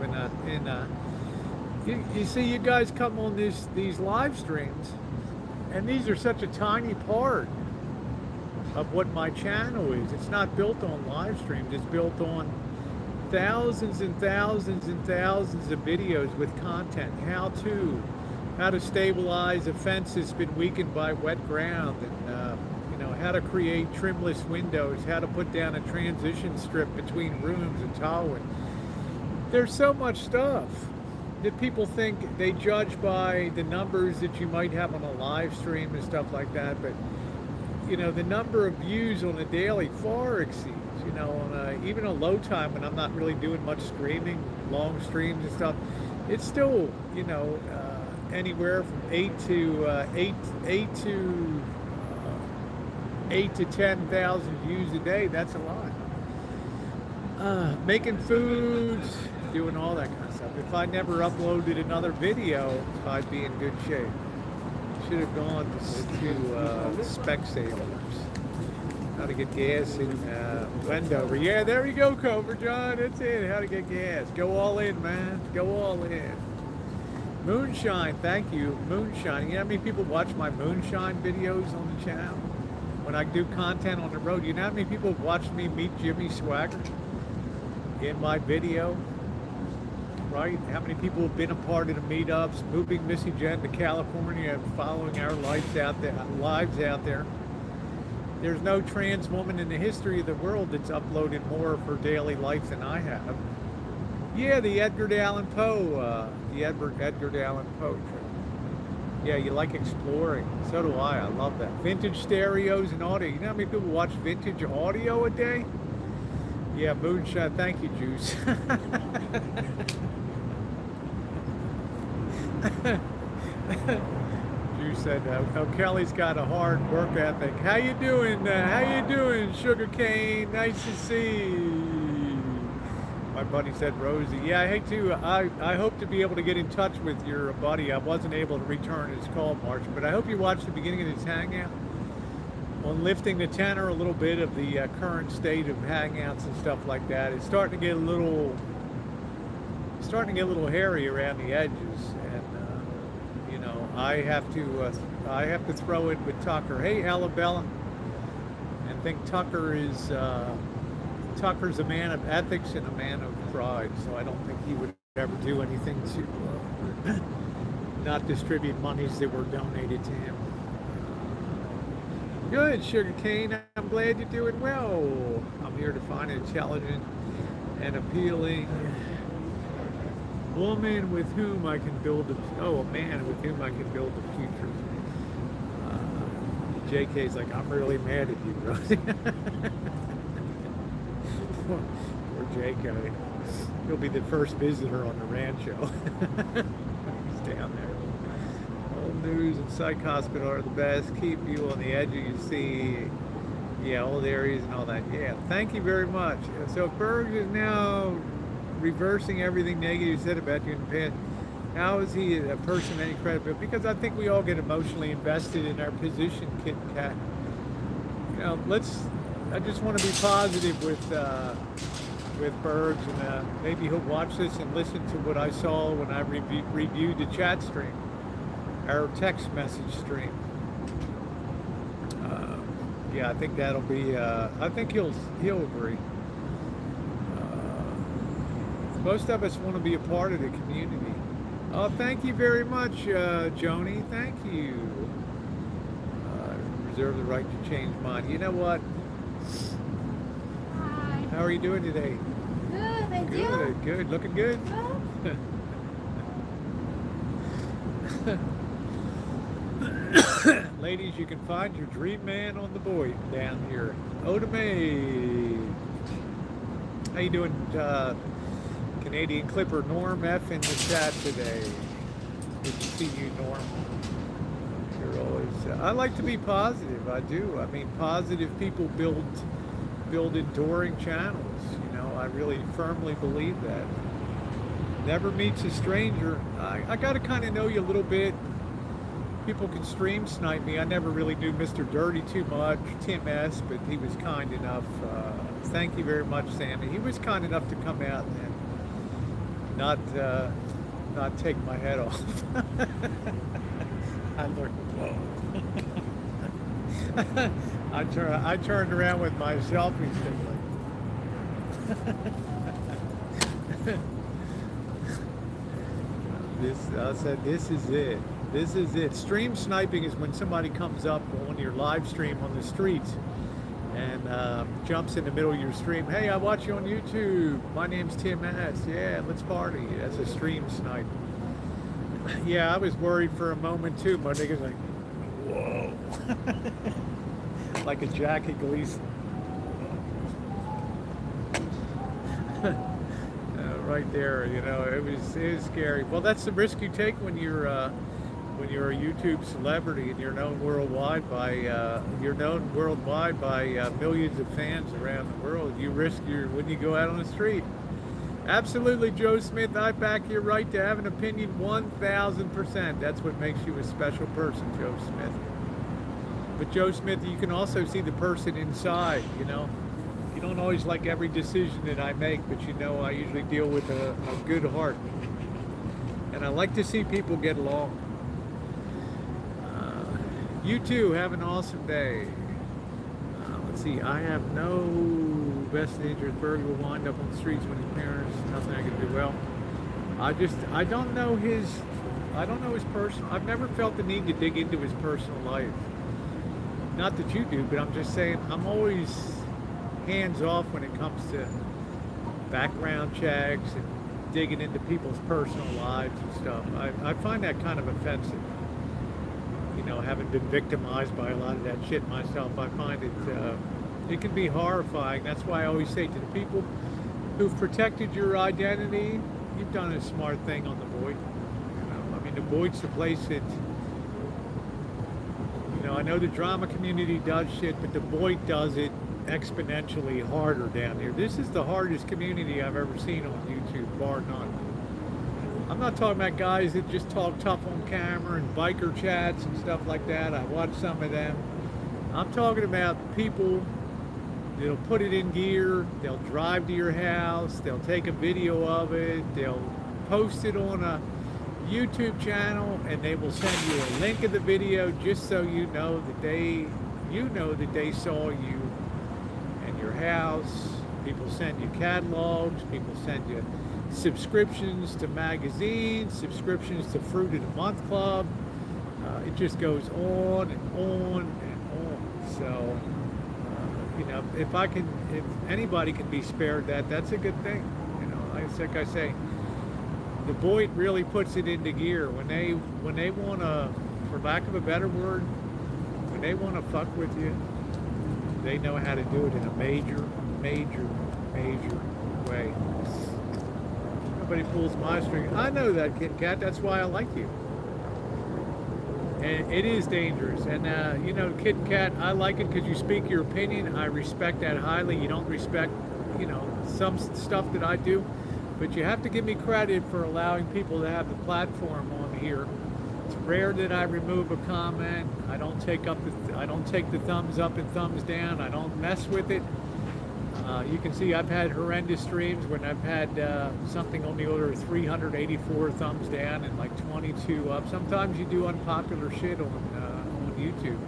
A: you see, you guys come on these live streams, and these are such a tiny part of what my channel is. It's not built on live streams. It's built on thousands and thousands and thousands of videos with content. How to stabilize a fence that's been weakened by wet ground, and you know, how to create trimless windows, how to put down a transition strip between rooms and towering. There's so much stuff that people think they judge by the numbers that you might have on a live stream and stuff like that, but you know, the number of views on a daily far exceeds, you know, on even a low time when I'm not really doing much streaming, long streams and stuff. It's still, you know, anywhere from 8 to 10,000 views a day. That's a lot. Making foods, doing all that kind of stuff. If I never uploaded another video, I'd be in good shape. Should have gone to Specsavers. How to get gas in Wendover. Yeah, there you go, Cobra John. That's it. How to get gas. Go all in, man. Go all in. Moonshine, thank you. Moonshine. You know how many people watch my moonshine videos on the channel? When I do content on the road, you know how many people watch me meet Jimmy Swagger in my video? Right? How many people have been a part of the meetups, moving Missy Jenn to California and following our lives out there? There's no trans woman in the history of the world that's uploaded more of her daily life than I have. Yeah, the Edgar Allan Poe, Edgar Allan Poe. Yeah, you like exploring. So do I. I love that. Vintage stereos and audio. You know how many people watch vintage audio a day? Yeah, Moonshine. Thank you, Juice. Juice said, Kelly's got a hard work ethic. How you doing? Sugar Cane? Nice to see. My buddy said, Rosie. Yeah, I hate to. I hope to be able to get in touch with your buddy. I wasn't able to return his call, March, but I hope you watched the beginning of this hangout on lifting the tenor a little bit of the current state of hangouts and stuff like that. It's starting to get a little hairy around the edges, and you know, I have to throw in with Tucker. Hey, Alabella, and think Tucker's a man of ethics and a man of pride, so I don't think he would ever do anything to not distribute monies that were donated to him. Good, Sugar Cane. I'm glad you're doing well. I'm here to find an intelligent and appealing woman with whom I can build a man with whom I can build a future. JK's like, I'm really mad at you, Rosie. Poor JK. He'll be the first visitor on the Rancho. He's down there. Old news and psych hospital are the best. Keep you on the edge of your seat. Yeah, old areas and all that. Yeah, thank you very much. So if Berg is now reversing everything negative he said about you in the past, how is he a person any credibility? Because I think we all get emotionally invested in our position, Kit Kat. You know, I just want to be positive with Bergs, and maybe he'll watch this and listen to what I saw when I reviewed the chat stream, our text message stream. Yeah, I think that'll be. I think he'll agree. Most of us want to be a part of the community. Oh, thank you very much, Joni. Thank you. Reserve the right to change mind. You know what?
B: Hi.
A: How are you doing today?
B: Good, thank you.
A: Good. Looking good? Ladies, you can find your dream man on the BOYT down here. Otame. How you doing, Canadian Clipper Norm F in the chat today? Good to see you, Norm. You're always. I like to be positive. I do. I mean, positive people build enduring channels. You know, I really firmly believe that. Never meets a stranger. I got to kind of know you a little bit. People can stream snipe me. I never really knew Mr. Dirty too much, Tim S., but he was kind enough. Thank you very much, Sammy. He was kind enough to come out and not take my head off. I learned. Whoa. I turned around with my selfie stick. I said, this is it. This is it. Stream sniping is when somebody comes up on your live stream on the streets and jumps in the middle of your stream. Hey, I watch you on YouTube. My name's Tim S. Yeah, let's party. That's a stream snipe. Yeah, I was worried for a moment too. My nigga's like, whoa. Like a Jackie Gleason. Right there, you know, it was scary. Well, that's the risk you take when you're a YouTube celebrity and you're known worldwide by millions of fans around the world. You risk when you go out on the street. Absolutely, Joe Smith. I back your right to have an opinion 1,000%. That's what makes you a special person, Joe Smith. But Joe Smith, you can also see the person inside, you know. You don't always like every decision that I make, but you know I usually deal with a good heart. And I like to see people get along. You too, have an awesome day. Let's see, I have no vested interest. Berg will wind up on the streets when his parents, nothing I can do. Well, I don't know his personal, I've never felt the need to dig into his personal life. Not that you do, but I'm just saying, I'm always hands off when it comes to background checks and digging into people's personal lives and stuff. I find that kind of offensive. You know, having been victimized by a lot of that shit myself, I find it can be horrifying. That's why I always say to the people who've protected your identity, you've done a smart thing on the BOYT. You know, I mean, the BOYT's the place that, you know, I know the drama community does shit, but the BOYT does it exponentially harder down here. This is the hardest community I've ever seen on YouTube, bar none. I'm not talking about guys that just talk tough on camera and biker chats and stuff like that. I watch some of them. I'm talking about people that'll put it in gear, they'll drive to your house, they'll take a video of it, they'll post it on a YouTube channel, and they will send you a link of the video just so you know that they saw you and your house. People send you catalogs, people send you subscriptions to magazines, subscriptions to Fruit of the Month Club. It just goes on and on and on. So, you know, if anybody can be spared that, that's a good thing. You know, like I say, the BOYT really puts it into gear when they want to, for lack of a better word, when they want to fuck with you, they know how to do it in a major way. Nobody pulls my string. I know that, Kit Kat. That's why I like you. And it is dangerous. And you know, Kit Kat, I like it because you speak your opinion. I respect that highly. You don't respect, you know, some stuff that I do, but you have to give me credit for allowing people to have the platform on here. It's rare that I remove a comment. I don't take the thumbs up and thumbs down. I don't mess with it. You can see I've had horrendous streams when I've had something on the order of 384 thumbs down and like 22 up. Sometimes you do unpopular shit on YouTube,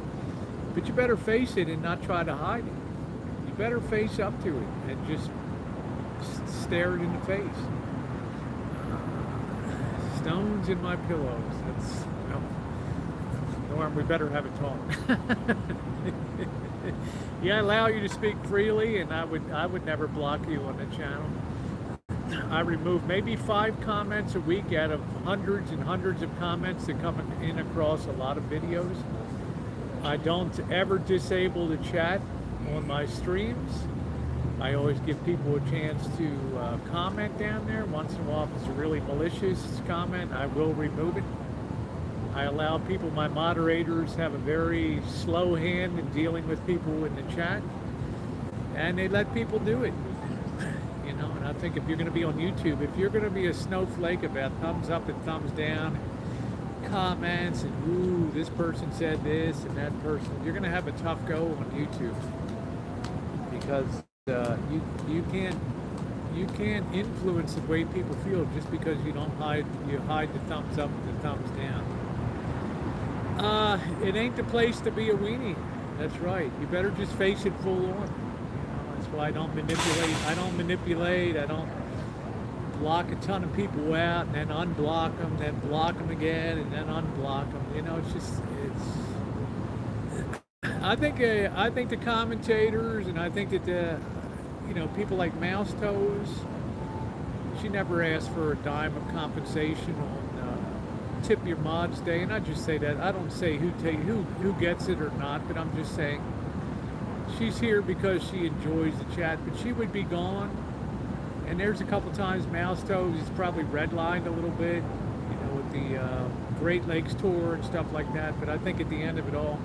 A: but you better face it and not try to hide it. You better face up to it and just stare it in the face. Stones in my pillows. That's, well, Norm, we better have a talk. Yeah, I allow you to speak freely, and I would never block you on the channel. I remove maybe 5 comments a week out of hundreds and hundreds of comments that come in across a lot of videos. I don't ever disable the chat on my streams. I always give people a chance to comment down there. Once in a while, if it's a really malicious comment, I will remove it. I allow people, my moderators have a very slow hand in dealing with people in the chat, and they let people do it. You know, and I think if you're going to be on YouTube, if you're going to be a snowflake about thumbs up and thumbs down, comments, and ooh, this person said this and that person, you're going to have a tough go on YouTube, because you can't influence the way people feel just because you hide the thumbs up and the thumbs down. It ain't the place to be a weenie. That's right. You better just face it full on. You know, that's why I don't manipulate. I don't block a ton of people out and then unblock them, then block them again, and then unblock them. You know, I think the commentators, and I think that you know, people like Mouse Toes, she never asked for a dime of compensation on Tip Your Mods Day, and I just say that. I don't say who gets it or not, but I'm just saying she's here because she enjoys the chat, but she would be gone. And there's a couple times Mouse Toes is probably redlined a little bit, you know, with the Great Lakes tour and stuff like that, but I think at the end of it all,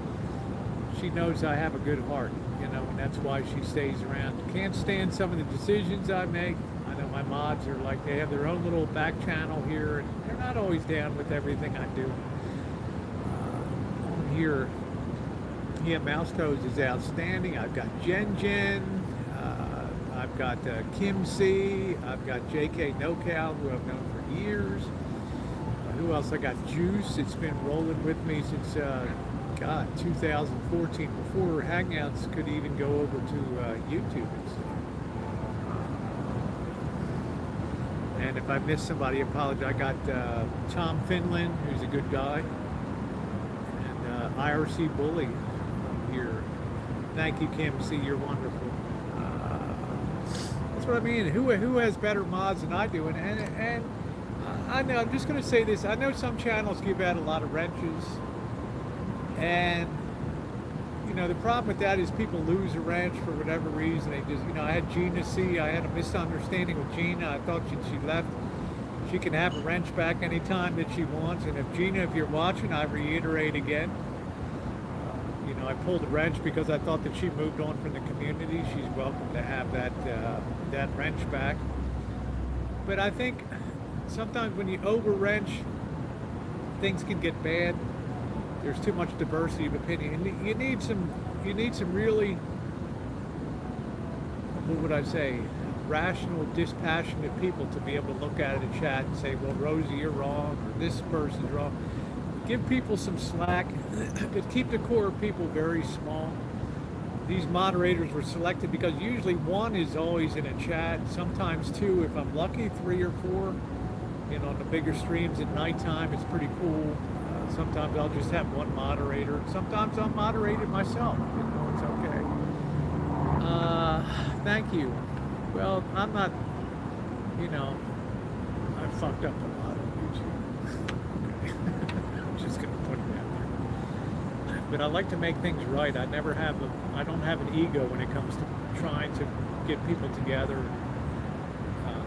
A: she knows I have a good heart, you know, and that's why she stays around. Can't stand some of the decisions I make. I know my mods are like, they have their own little back channel here, and they're not always down with everything I do on here. Yeah, Mouse Toes is outstanding. I've got Jen. I've got Kim C. I've got JK NoCal, who I've known for years. Who else? I got Juice. It's been rolling with me since, 2014, before Hangouts could even go over to YouTube and stuff. And if I missed somebody, I apologize. I got Tom Finland, who's a good guy, and IRC Bully here. Thank you, Kim C. You're wonderful. That's what I mean. Who has better mods than I do? And I know, I'm just going to say this. I know some channels give out a lot of wrenches. And, you know, the problem with that is people lose a wrench for whatever reason. They just, you know, I had Gina C. I had a misunderstanding with Gina. I thought she left. She can have a wrench back anytime that she wants. And if Gina, if you're watching, I reiterate again. You know, I pulled the wrench because I thought that she moved on from the community. She's welcome to have that wrench back. But I think sometimes when you over wrench, things can get bad. There's too much diversity of opinion. And you need some really, what would I say, rational, dispassionate people to be able to look at it and chat and say, well, Rosie, you're wrong, or this person's wrong. Give people some slack, but keep the core of people very small. These moderators were selected because usually one is always in a chat, sometimes two, if I'm lucky, 3 or 4. You know, on the bigger streams at nighttime, it's pretty cool. Sometimes I'll just have one moderator. Sometimes I'll moderate it myself. You know, it's okay. Thank you. Well, I'm not, you know, I fucked up a lot on YouTube. I'm just going to put it out there. But I like to make things right. I don't have an ego when it comes to trying to get people together.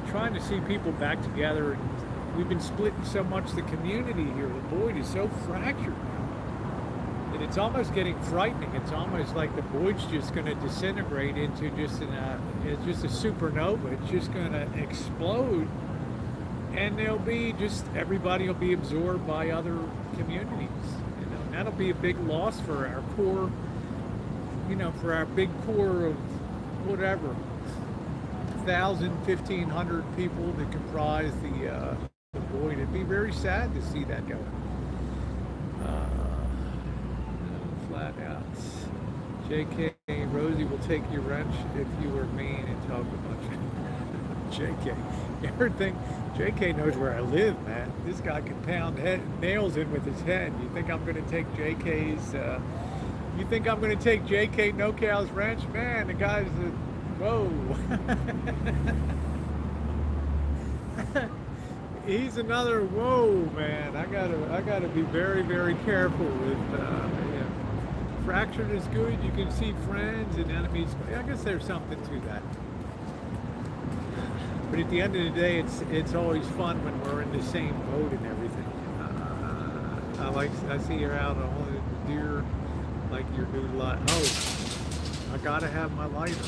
A: Trying to see people back together. And we've been splitting so much the community here. The BOYT is so fractured now. And it's almost getting frightening. It's almost like the BOYT's just going to disintegrate into just it's just a supernova. It's just going to explode. And everybody will be absorbed by other communities. You know, and that'll be a big loss for our core, you know, for our big core of whatever, 1,000, 1,500 people that comprise the BOYT. It'd be very sad to see that go. Flat out. JK, Rosie will take your wrench if you were mean and talk about JK. Everything. JK knows where I live, man. This guy can pound nails in with his head. You think I'm going to take JK's? You think I'm going to take JK NoCal's wrench? Man, the guy's whoa. He's another whoa, man. I gotta be very, very careful with him. Fractured is good. You can see friends and enemies. I guess there's something to that. But at the end of the day, it's always fun when we're in the same boat and everything. I see you're out on the deer like your new light. Oh, I gotta have my lighter.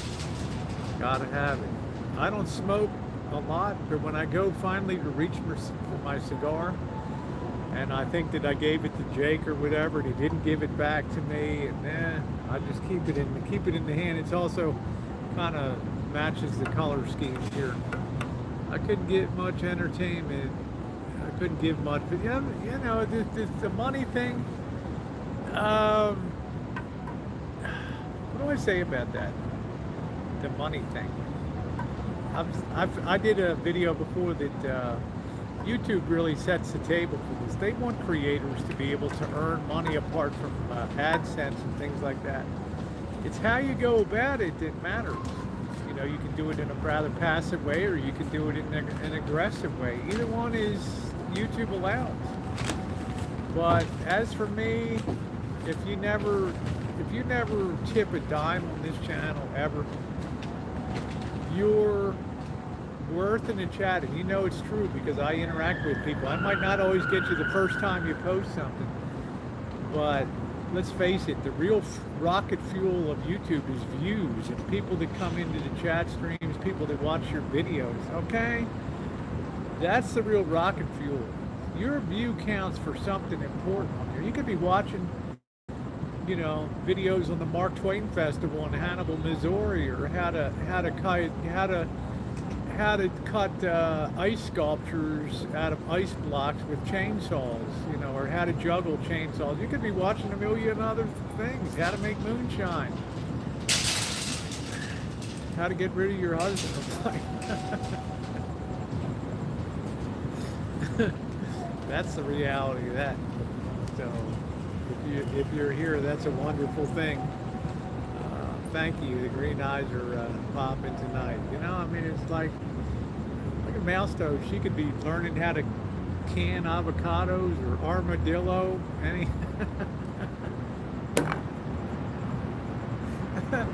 A: Gotta have it. I don't smoke a lot, but when I go finally to reach for my cigar, and I think that I gave it to Jake or whatever, and he didn't give it back to me, and I just keep it in the hand. It's also kind of matches the color scheme here. I couldn't get much entertainment. I couldn't give much, but you know, the money thing. What do I say about that? The money thing. I did a video before that YouTube really sets the table for this. They want creators to be able to earn money apart from AdSense and things like that. It's how you go about it that matters. You know, you can do it in a rather passive way, or you can do it in an aggressive way. Either one is YouTube allows. But as for me, if you never tip a dime on this channel ever, your worth in the chat, and you know it's true because I interact with people. I might not always get you the first time you post something, but let's face it, the real rocket fuel of YouTube is views and people that come into the chat streams, people that watch your videos, okay? That's the real rocket fuel. Your view counts for something important on here. You could be watching you know, videos on the Mark Twain Festival in Hannibal, Missouri, or how to cut ice sculptures out of ice blocks with chainsaws, you know, or how to juggle chainsaws. You could be watching a million other things. How to make moonshine. How to get rid of your husband. That's the reality of that. So if you're here, that's a wonderful thing. Thank you. The green eyes are popping tonight. You know, I mean, it's like, look at Mousto. She could be learning how to can avocados or armadillo. Any. Let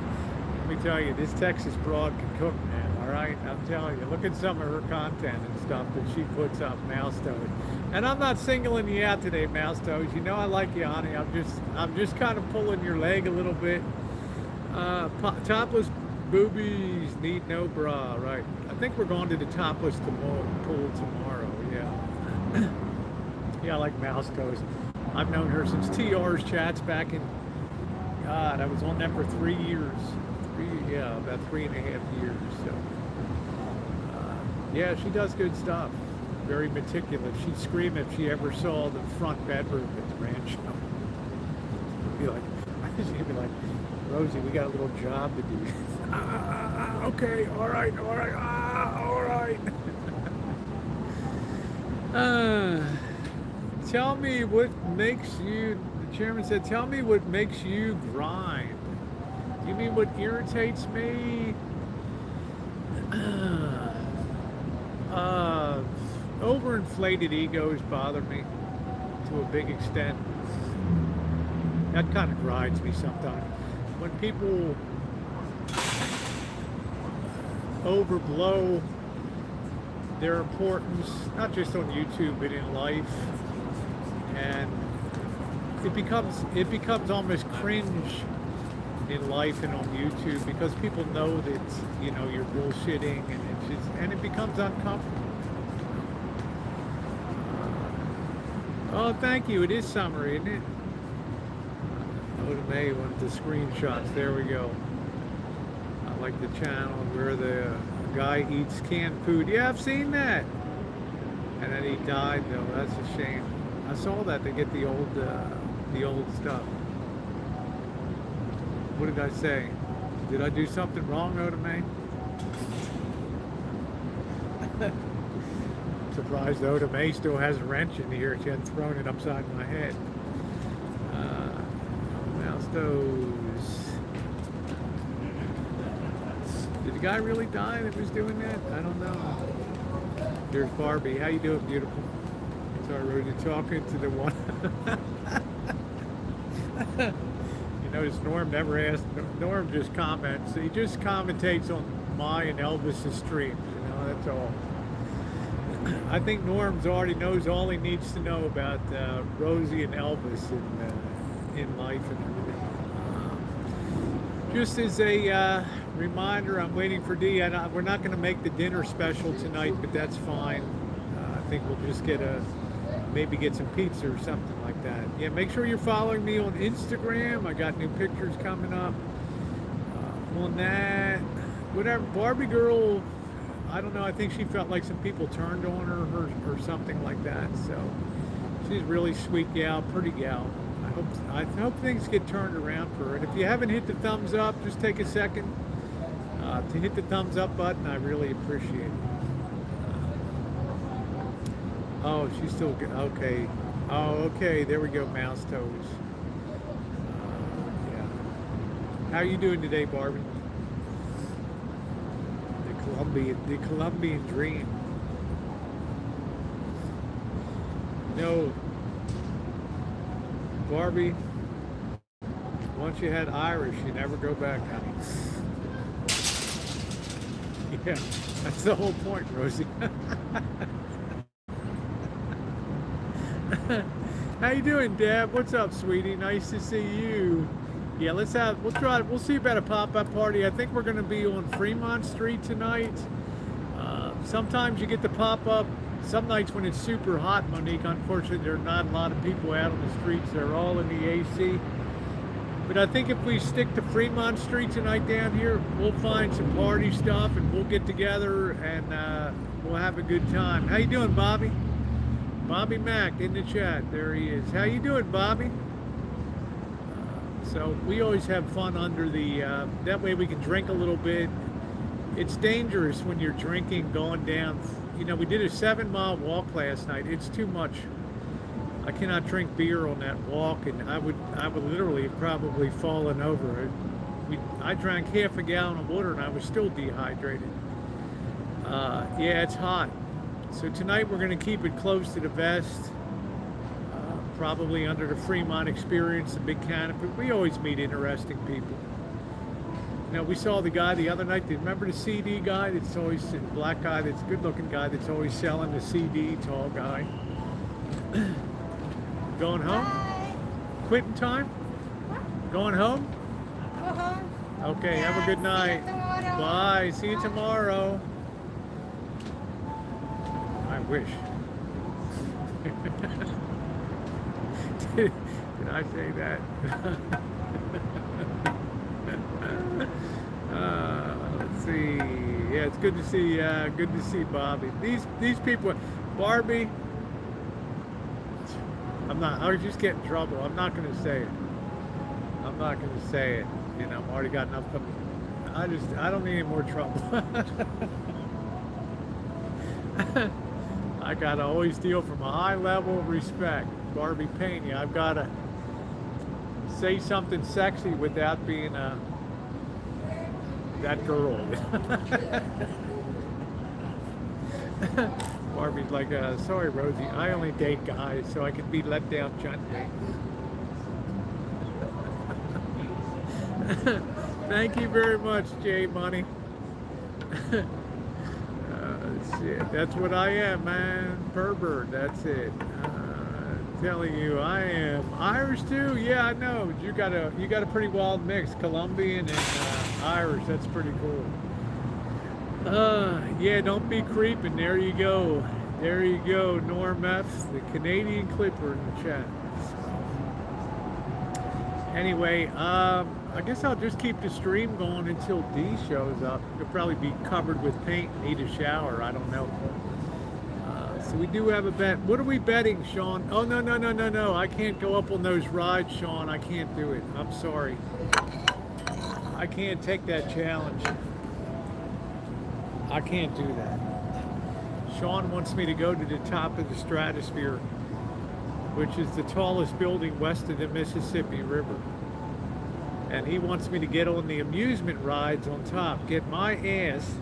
A: me tell you, this Texas broad can cook, man. All right, I'm telling you. Look at some of her content and stuff that she puts up, Mousto. And I'm not singling you out today, Mousto. You know I like you, honey. I'm just kind of pulling your leg a little bit. Topless boobies need no bra, right? I think we're going to the topless pool tomorrow, yeah. Yeah, I like mouse toes. I've known her since TR's chats back in, God, I was on them for 3 years. About 3.5 years, so. Yeah, she does good stuff. Very meticulous. She'd scream if she ever saw the front bedroom at the Rancho. She'd be like, Rosie, we got a little job to do. Okay, all right, all right. Tell me what makes you, the chairman said, tell me what makes you grind. You mean what irritates me? Overinflated egos bother me to a big extent. That kind of grinds me sometimes. When people overblow their importance, not just on YouTube, but in life, and it becomes almost cringe in life and on YouTube because people know that, you know, you're bullshitting, and it becomes uncomfortable. Oh, thank you. It is summer, isn't it? Oda May wanted the screenshots. There we go. I like the channel where the guy eats canned food. Yeah, I've seen that. And then he died, though. That's a shame. I saw that. They get the old stuff. What did I say? Did I do something wrong, Oda May? Surprised Oda May still has a wrench in here. She hadn't thrown it upside my head. Mouse toes. Did the guy really die that was doing that? I don't know. There's Barbie. How you doing, beautiful? Sorry, Rosie, talking to the one. You notice Norm never asked. Norm just comments. He just commentates on my and Elvis's streams. You know, that's all. I think Norm's already knows all he needs to know about Rosie and Elvis in life and everything. Just as a reminder, I'm waiting for Dee. We're not going to make the dinner special tonight, but that's fine. I think we'll just maybe get some pizza or something like that. Yeah, make sure you're following me on Instagram. I got new pictures coming up on that. Whatever, Barbie girl. I don't know, I think she felt like some people turned on her or something like that. So she's a really sweet gal, pretty gal. I hope things get turned around for her. And if you haven't hit the thumbs up, just take a second to hit the thumbs up button. I really appreciate it. Oh, she's still good. Okay. Oh, okay. There we go, mouse toes. Yeah. How are you doing today, Barbie? The Colombian dream. No, Barbie, once you had Irish, you never go back, honey. Yeah, that's the whole point, Rosie. How you doing, Deb? What's up, sweetie? Nice to see you. Yeah, we'll see about a pop-up party. I think we're going to be on Fremont Street tonight. Sometimes you get the pop-up. Some nights when it's super hot, Monique, unfortunately, there are not a lot of people out on the streets. They're all in the AC. But I think if we stick to Fremont Street tonight down here, we'll find some party stuff and we'll get together and we'll have a good time. How you doing, Bobby? Bobby Mack in the chat. There he is. How you doing, Bobby? So we always have fun under the, that way we can drink a little bit. It's dangerous when you're drinking going down. You know, we did a 7-mile walk last night. It's too much. I cannot drink beer on that walk, and I would literally have probably fallen over. I drank half a gallon of water and I was still dehydrated. Yeah, it's hot. So tonight we're going to keep it close to the vest, probably under the Fremont Experience, the big canopy. We always meet interesting people. You know, we saw the guy the other night. Do you remember the CD guy? That's always the black guy. That's a good-looking guy. That's always selling the CD. Tall guy. Going home?
B: Bye.
A: Quitting time? Going home?
B: Go home.
A: Okay. Have a good night.
B: See you tomorrow.
A: Bye. See you tomorrow. I wish. Did I say that? Let's see. Yeah, it's good to see Bobby. These people, Barbie. I was just getting in trouble. I'm not going to say it. I'm not going to say it. You know, I've already got enough. I don't need any more trouble. I got to always deal from a high level of respect. Barbie Pena, I've got to say something sexy without being that girl. Barbie's like, sorry, Rosie, I only date guys so I can be let down gently. Thank you very much, Jay Money. Shit, that's what I am, man. Pervert, that's it. Telling you, I am Irish too. Yeah, I know. You got a pretty wild mix, Colombian and Irish. That's pretty cool. Yeah, don't be creeping. There you go. There you go. Norm F, the Canadian Clipper in the chat. Anyway, I guess I'll just keep the stream going until D shows up. He'll probably be covered with paint and need a shower. I don't know. So we do have a bet. What are we betting, Sean? Oh, no. I can't go up on those rides, Sean. I can't do it. I'm sorry. I can't take that challenge. I can't do that. Sean wants me to go to the top of the stratosphere, which is the tallest building west of the Mississippi River. And he wants me to get on the amusement rides on top, get my ass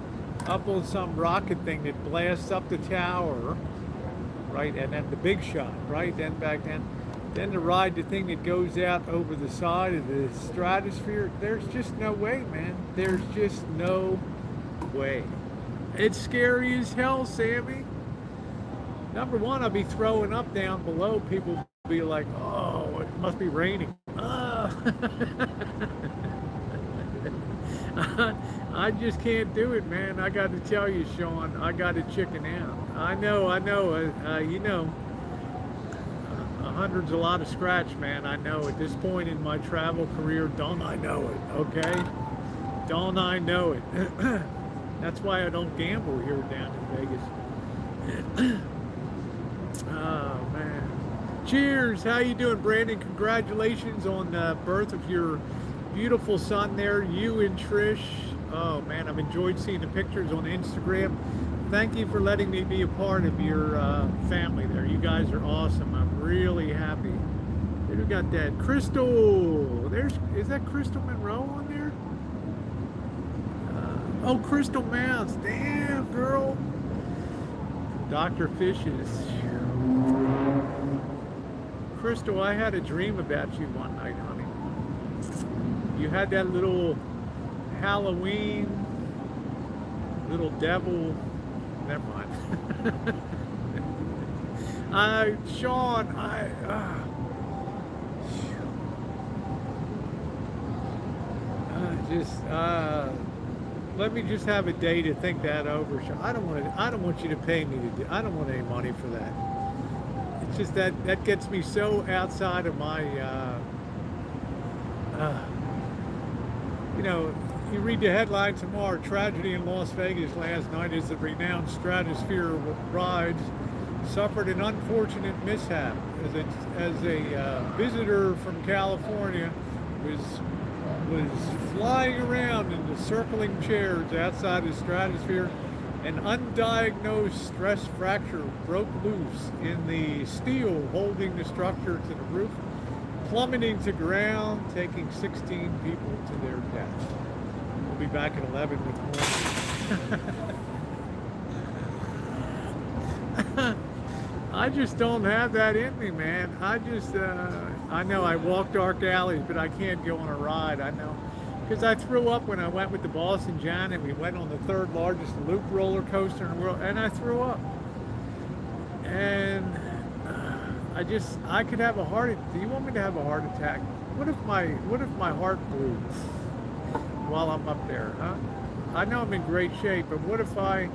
A: up on some rocket thing that blasts up the tower, right? And then the big shot, right? Then to ride the thing that goes out over the side of the stratosphere. There's just no way, man. There's just no way. It's scary as hell, Sammy. Number one, I'll be throwing up down below. People will be like, oh, it must be raining. I just can't do it, man. I got to tell you, Sean, I got to chicken out. I know. You know, 100's a lot of scratch, man. I know. At this point in my travel career, don't I know it, okay? Don't I know it? That's why I don't gamble here down in Vegas. Oh, man. Cheers. How you doing, Brandon? Congratulations on the birth of your beautiful son there, you and Trish. Oh, man, I've enjoyed seeing the pictures on Instagram. Thank you for letting me be a part of your family there. You guys are awesome. I'm really happy. Who got that? Crystal. Is that Crystal Monroe on there? Oh, Crystal Mounts. Damn, girl. Dr. Fishes. Crystal, I had a dream about you one night, honey. You had that little Halloween, little devil. Never mind. Sean, let me just have a day to think that over. I don't want you to pay me to do. I don't want any money for that. It's just that gets me so outside of my You know, you read the headline tomorrow, tragedy in Las Vegas last night as the renowned Stratosphere rides suffered an unfortunate mishap as a visitor from California was flying around in the circling chairs outside the Stratosphere. An undiagnosed stress fracture broke loose in the steel holding the structure to the roof, plummeting to ground, taking 16 people to their death. We'll be back at 11 with more. I just don't have that in me, man. I know I walk dark alleys, but I can't go on a ride. I know. Because I threw up when I went with the boss and John, and we went on the third largest loop roller coaster in the world, and I threw up. And I could have a heart attack. Do you want me to have a heart attack? What if my heart blew while I'm up there, huh? I know I'm in great shape, but what if I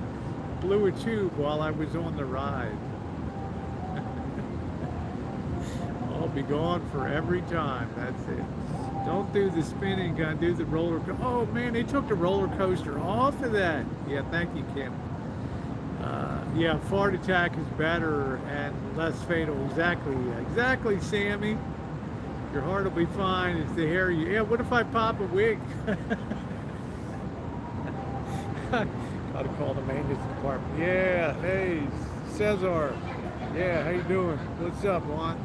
A: blew a tube while I was on the ride? I'll be gone for every time. That's it. Don't do the spinning, gotta do the roller coaster. Oh man, they took the roller coaster off of that. Yeah, thank you, Kim. Yeah, fart attack is better and less fatal. Exactly, Sammy. Your heart will be fine. It's the hair you. Yeah, what if I pop a wig? Gotta call the maintenance department. Yeah, hey, Cesar. Yeah, how you doing? What's up, Juan?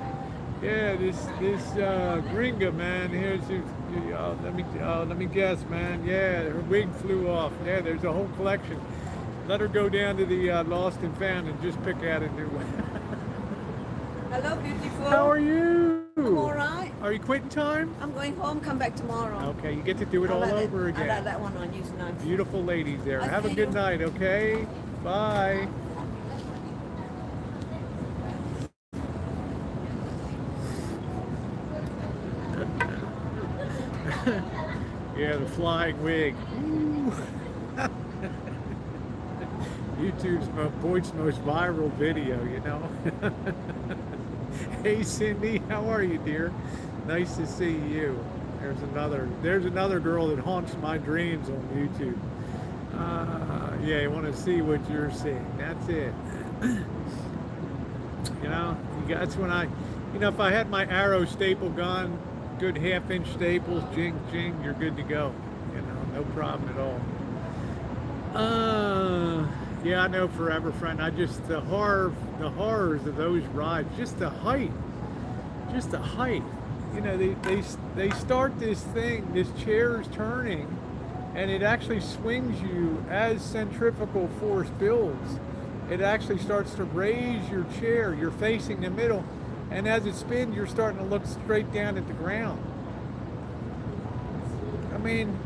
A: Yeah, this gringa, man. Here's let me guess, man. Yeah, her wig flew off. Yeah, there's a whole collection. Let her go down to the lost and found and just pick out a new one.
B: Hello, beautiful.
A: How are you?
B: I'm all right.
A: Are you quitting time?
B: I'm going home. Come back tomorrow.
A: Okay, you get to do it all over again.
B: I got that one on you tonight.
A: Beautiful ladies there.
B: I'll
A: Have a
B: see
A: good
B: you.
A: night, okay? Bye. Yeah, the flying wig. YouTube's BOYT's most viral video, you know. Hey Cindy, how are you, dear? Nice to see you. There's another girl that haunts my dreams on YouTube. Yeah, you want to see what you're seeing. That's it. You know, that's when if I had my arrow staple gun, good half-inch staples, jing, jing, you're good to go. You know, no problem at all. Yeah, I know, Forever Friend. The horrors of those rides, just the height. You know, they start this thing, this chair is turning, and it actually swings you as centrifugal force builds. It actually starts to raise your chair. You're facing the middle, and as it spins, you're starting to look straight down at the ground. I mean,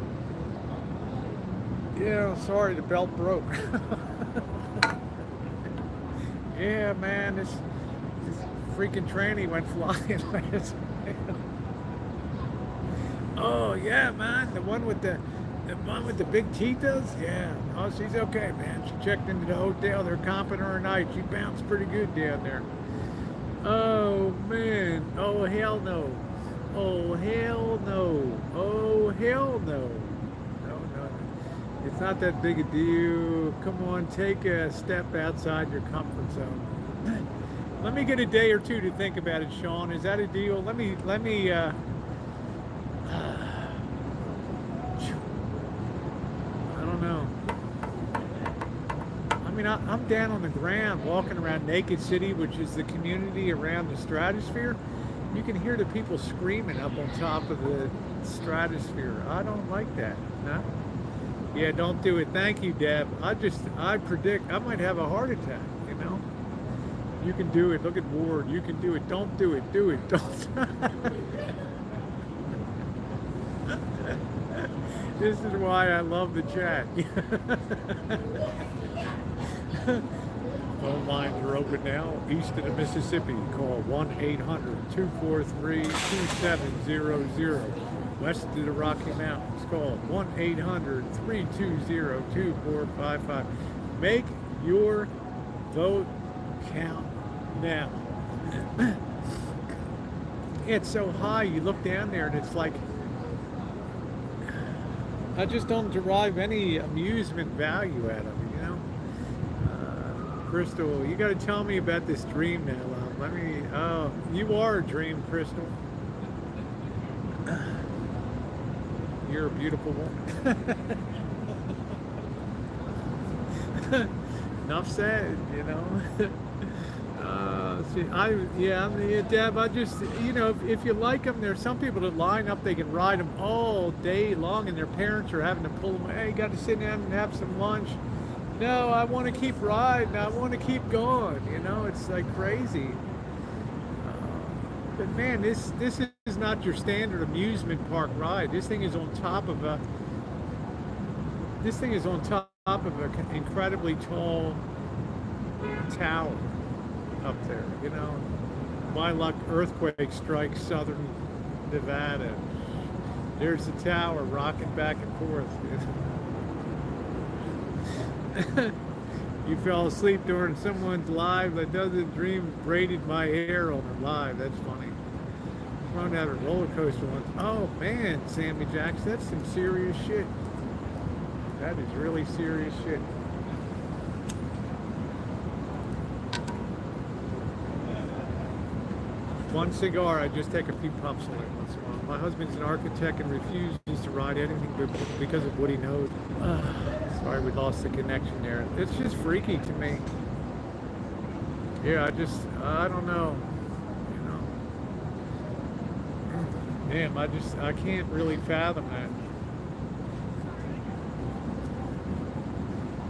A: yeah, sorry, the belt broke. Yeah, man, this freaking tranny went flying last night. Oh yeah, man, the one with the big titas. Yeah, oh, she's okay, man. She checked into the hotel. They're comping her a night. She bounced pretty good down there. Oh man, oh hell no, oh hell no, oh hell no. It's not that big a deal. Come on, take a step outside your comfort zone. Let me get a day or two to think about it, Sean. Is that a deal? Let me I don't know. I mean, I'm down on the ground walking around Naked City, which is the community around the Stratosphere. You can hear the people screaming up on top of the Stratosphere. I don't like that, no? Yeah, don't do it. Thank you, Deb. I predict I might have a heart attack, you know? You can do it. Look at Ward. You can do it. Don't do it. Do it. Don't. This is why I love the chat. Phone lines are open now. East of the Mississippi, call 1-800-243-2700. West of the Rocky Mountains, call 1-800-320-2455. Make your vote count now. It's so high, you look down there and it's like I just don't derive any amusement value out of it, you know. Crystal, you got to tell me about this dream now. Let me. Oh, you are a dream, Crystal. You're a beautiful woman. Enough said, you know. Deb, I just, you know, if you like them, there's some people that line up, they can ride them all day long, and their parents are having to pull them, hey, you got to sit down and have some lunch. No, I want to keep riding, I want to keep going, you know, it's like crazy. But man, this is not your standard amusement park ride. This thing is on top of an incredibly tall tower up there, you know. My luck, earthquake strikes southern Nevada. There's the tower rocking back and forth. You fell asleep during someone's live that doesn't dream braided my hair on her live. That's funny. Run out a roller coaster once. Oh man, Sammy Jacks, that's some serious shit. That is really serious shit. One cigar, I just take a few puffs on it once in a while. My husband's an architect and refuses to ride anything because of what he knows. Sorry we lost the connection there. It's just freaky to me. Yeah, I don't know. You know. Damn, I can't really fathom that.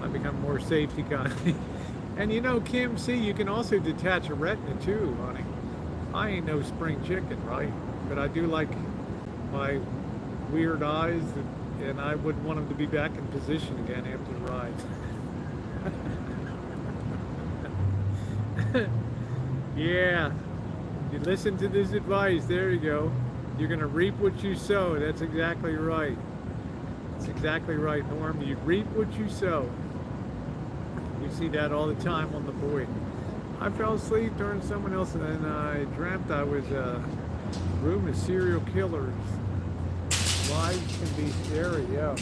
A: I become more safety conscious. And you know, Kim, see, you can also detach a retina too, honey. I ain't no spring chicken, right? But I do like my weird eyes, and I wouldn't want them to be back in position again after the ride. Yeah, you listen to this advice, there you go. You're gonna reap what you sow, that's exactly right. That's exactly right, Norm. You reap what you sow. We see that all the time on the BOYT. I fell asleep during someone else, and I dreamt I was a room of serial killers. Lives can be scary, yeah.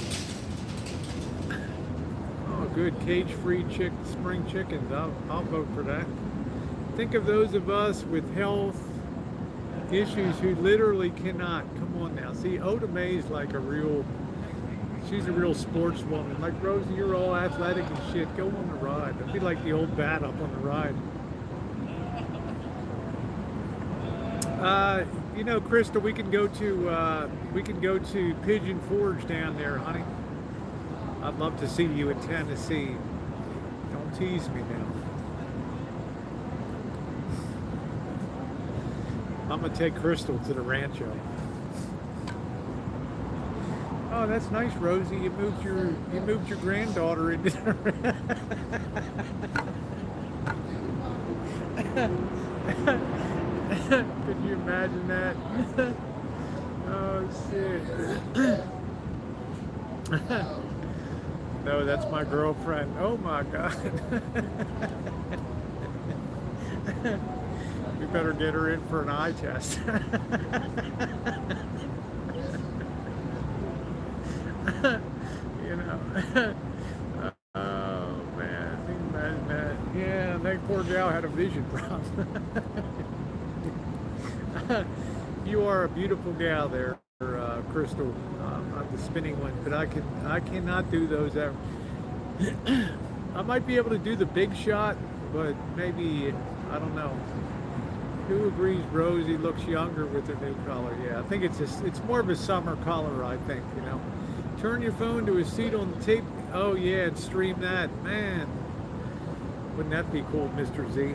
A: Oh, good, cage-free spring chickens. I'll vote for that. Think of those of us with health issues who literally cannot. Come on now. See, Oda Mae's like she's a real sportswoman. Like Rosie, you're all athletic and shit. Go on the ride. It'd be like the old bat up on the ride. You know, Crystal, we can go to Pigeon Forge down there, honey. I'd love to see you in Tennessee. Don't tease me now. I'm gonna take Crystal to the Rancho. Oh, that's nice, Rosie. You moved your granddaughter into the Could you imagine that? Oh shit. No, that's my girlfriend. Oh my god. We better get her in for an eye test. You know. Oh man, imagine that. Yeah, that poor gal had a vision problem. You are a beautiful gal there, Crystal. Not the spinning one, but I cannot do those ever. I might be able to do the big shot, but maybe, I don't know. Who agrees Rosie looks younger with her new color? Yeah, I think it's more of a summer color, I think, you know. Turn your phone to a seat on the tape. Oh yeah, and stream that. Man, wouldn't that be cool, Mr. Z?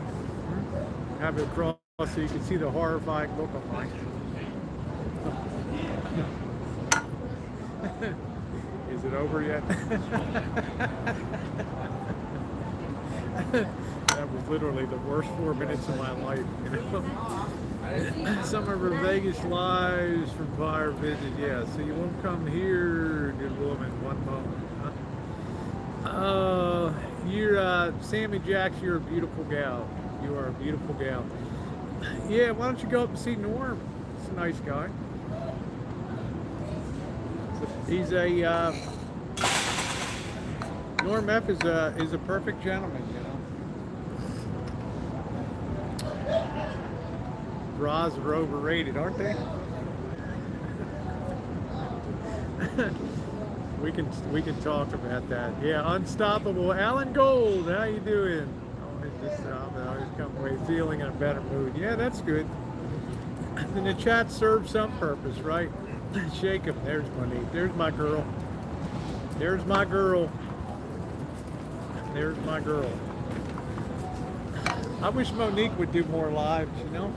A: Have it across so you can see the horrifying look on mine. Is it over yet? That was literally the worst 4 minutes of my life, you know. Some of her Vegas lives from prior visits, yeah. So you won't come here, good woman, one moment. You're Sammy Jacks. You're a beautiful gal. You are a beautiful gal. Yeah, why don't you go up and see Norm? He's a nice guy. He's a Norm F is a perfect gentleman, you know. Bras are overrated, aren't they? we can talk about that. Yeah, unstoppable. Alan Gold, how you doing? I always come away feeling in a better mood. Yeah, that's good. And the chat serves some purpose, right? Shake him. There's Monique. There's my girl. There's my girl. There's my girl. I wish Monique would do more lives, you know?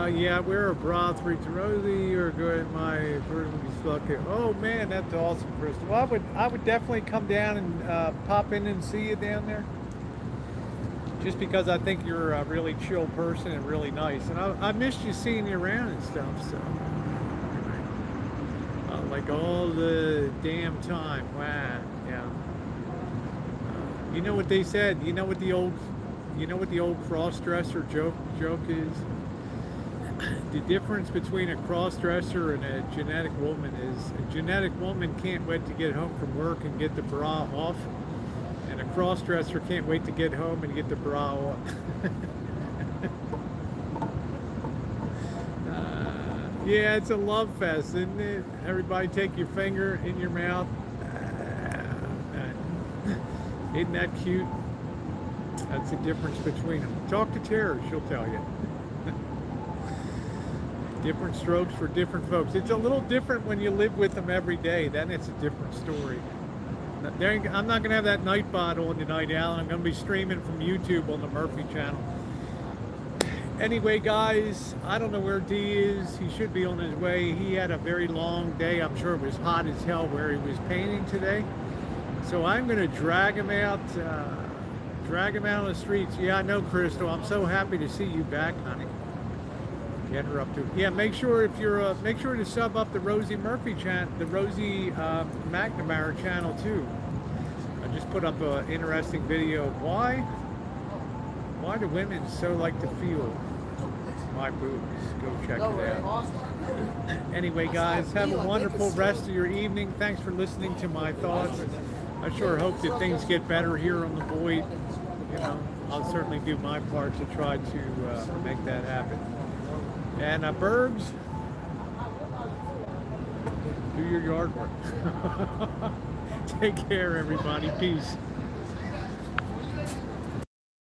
A: Yeah, wear a bra 3 to Rosie or go at my version be stuck. Oh man, that's awesome, Crystal. Well, I would definitely come down and pop in and see you down there. Just because I think you're a really chill person and really nice. And I missed you seeing you around and stuff, so. Like all the damn time. Wow, yeah. You know what they said? You know what the old cross-dresser joke is? The difference between a cross-dresser and a genetic woman is a genetic woman can't wait to get home from work and get the bra off, and a cross-dresser can't wait to get home and get the bra off. Yeah, it's a love fest, isn't it? Everybody take your finger in your mouth. Isn't that cute? That's the difference between them. Talk to Tara, she'll tell you. Different strokes for different folks. It's a little different when you live with them every day. Then it's a different story. I'm not going to have that night bottle on tonight, Alan. I'm going to be streaming from YouTube on the Murphy channel. Anyway, guys, I don't know where D is. He should be on his way. He had a very long day. I'm sure it was hot as hell where he was painting today. So I'm going to drag him out on the streets. Yeah, I know, Crystal. I'm so happy to see you back, honey. Get her up to. Yeah, make sure to sub up the Rosie Murphy channel, the Rosie McNamara channel too. I just put up an interesting video of why do women so like to feel my boobs? Go check it out. Anyway, guys, have a wonderful rest of your evening. Thanks for listening to my thoughts. I sure hope that things get better here on the BOYT. You know, I'll certainly do my part to try to make that happen. And Burbs, do your yard work. Take care, everybody. Peace.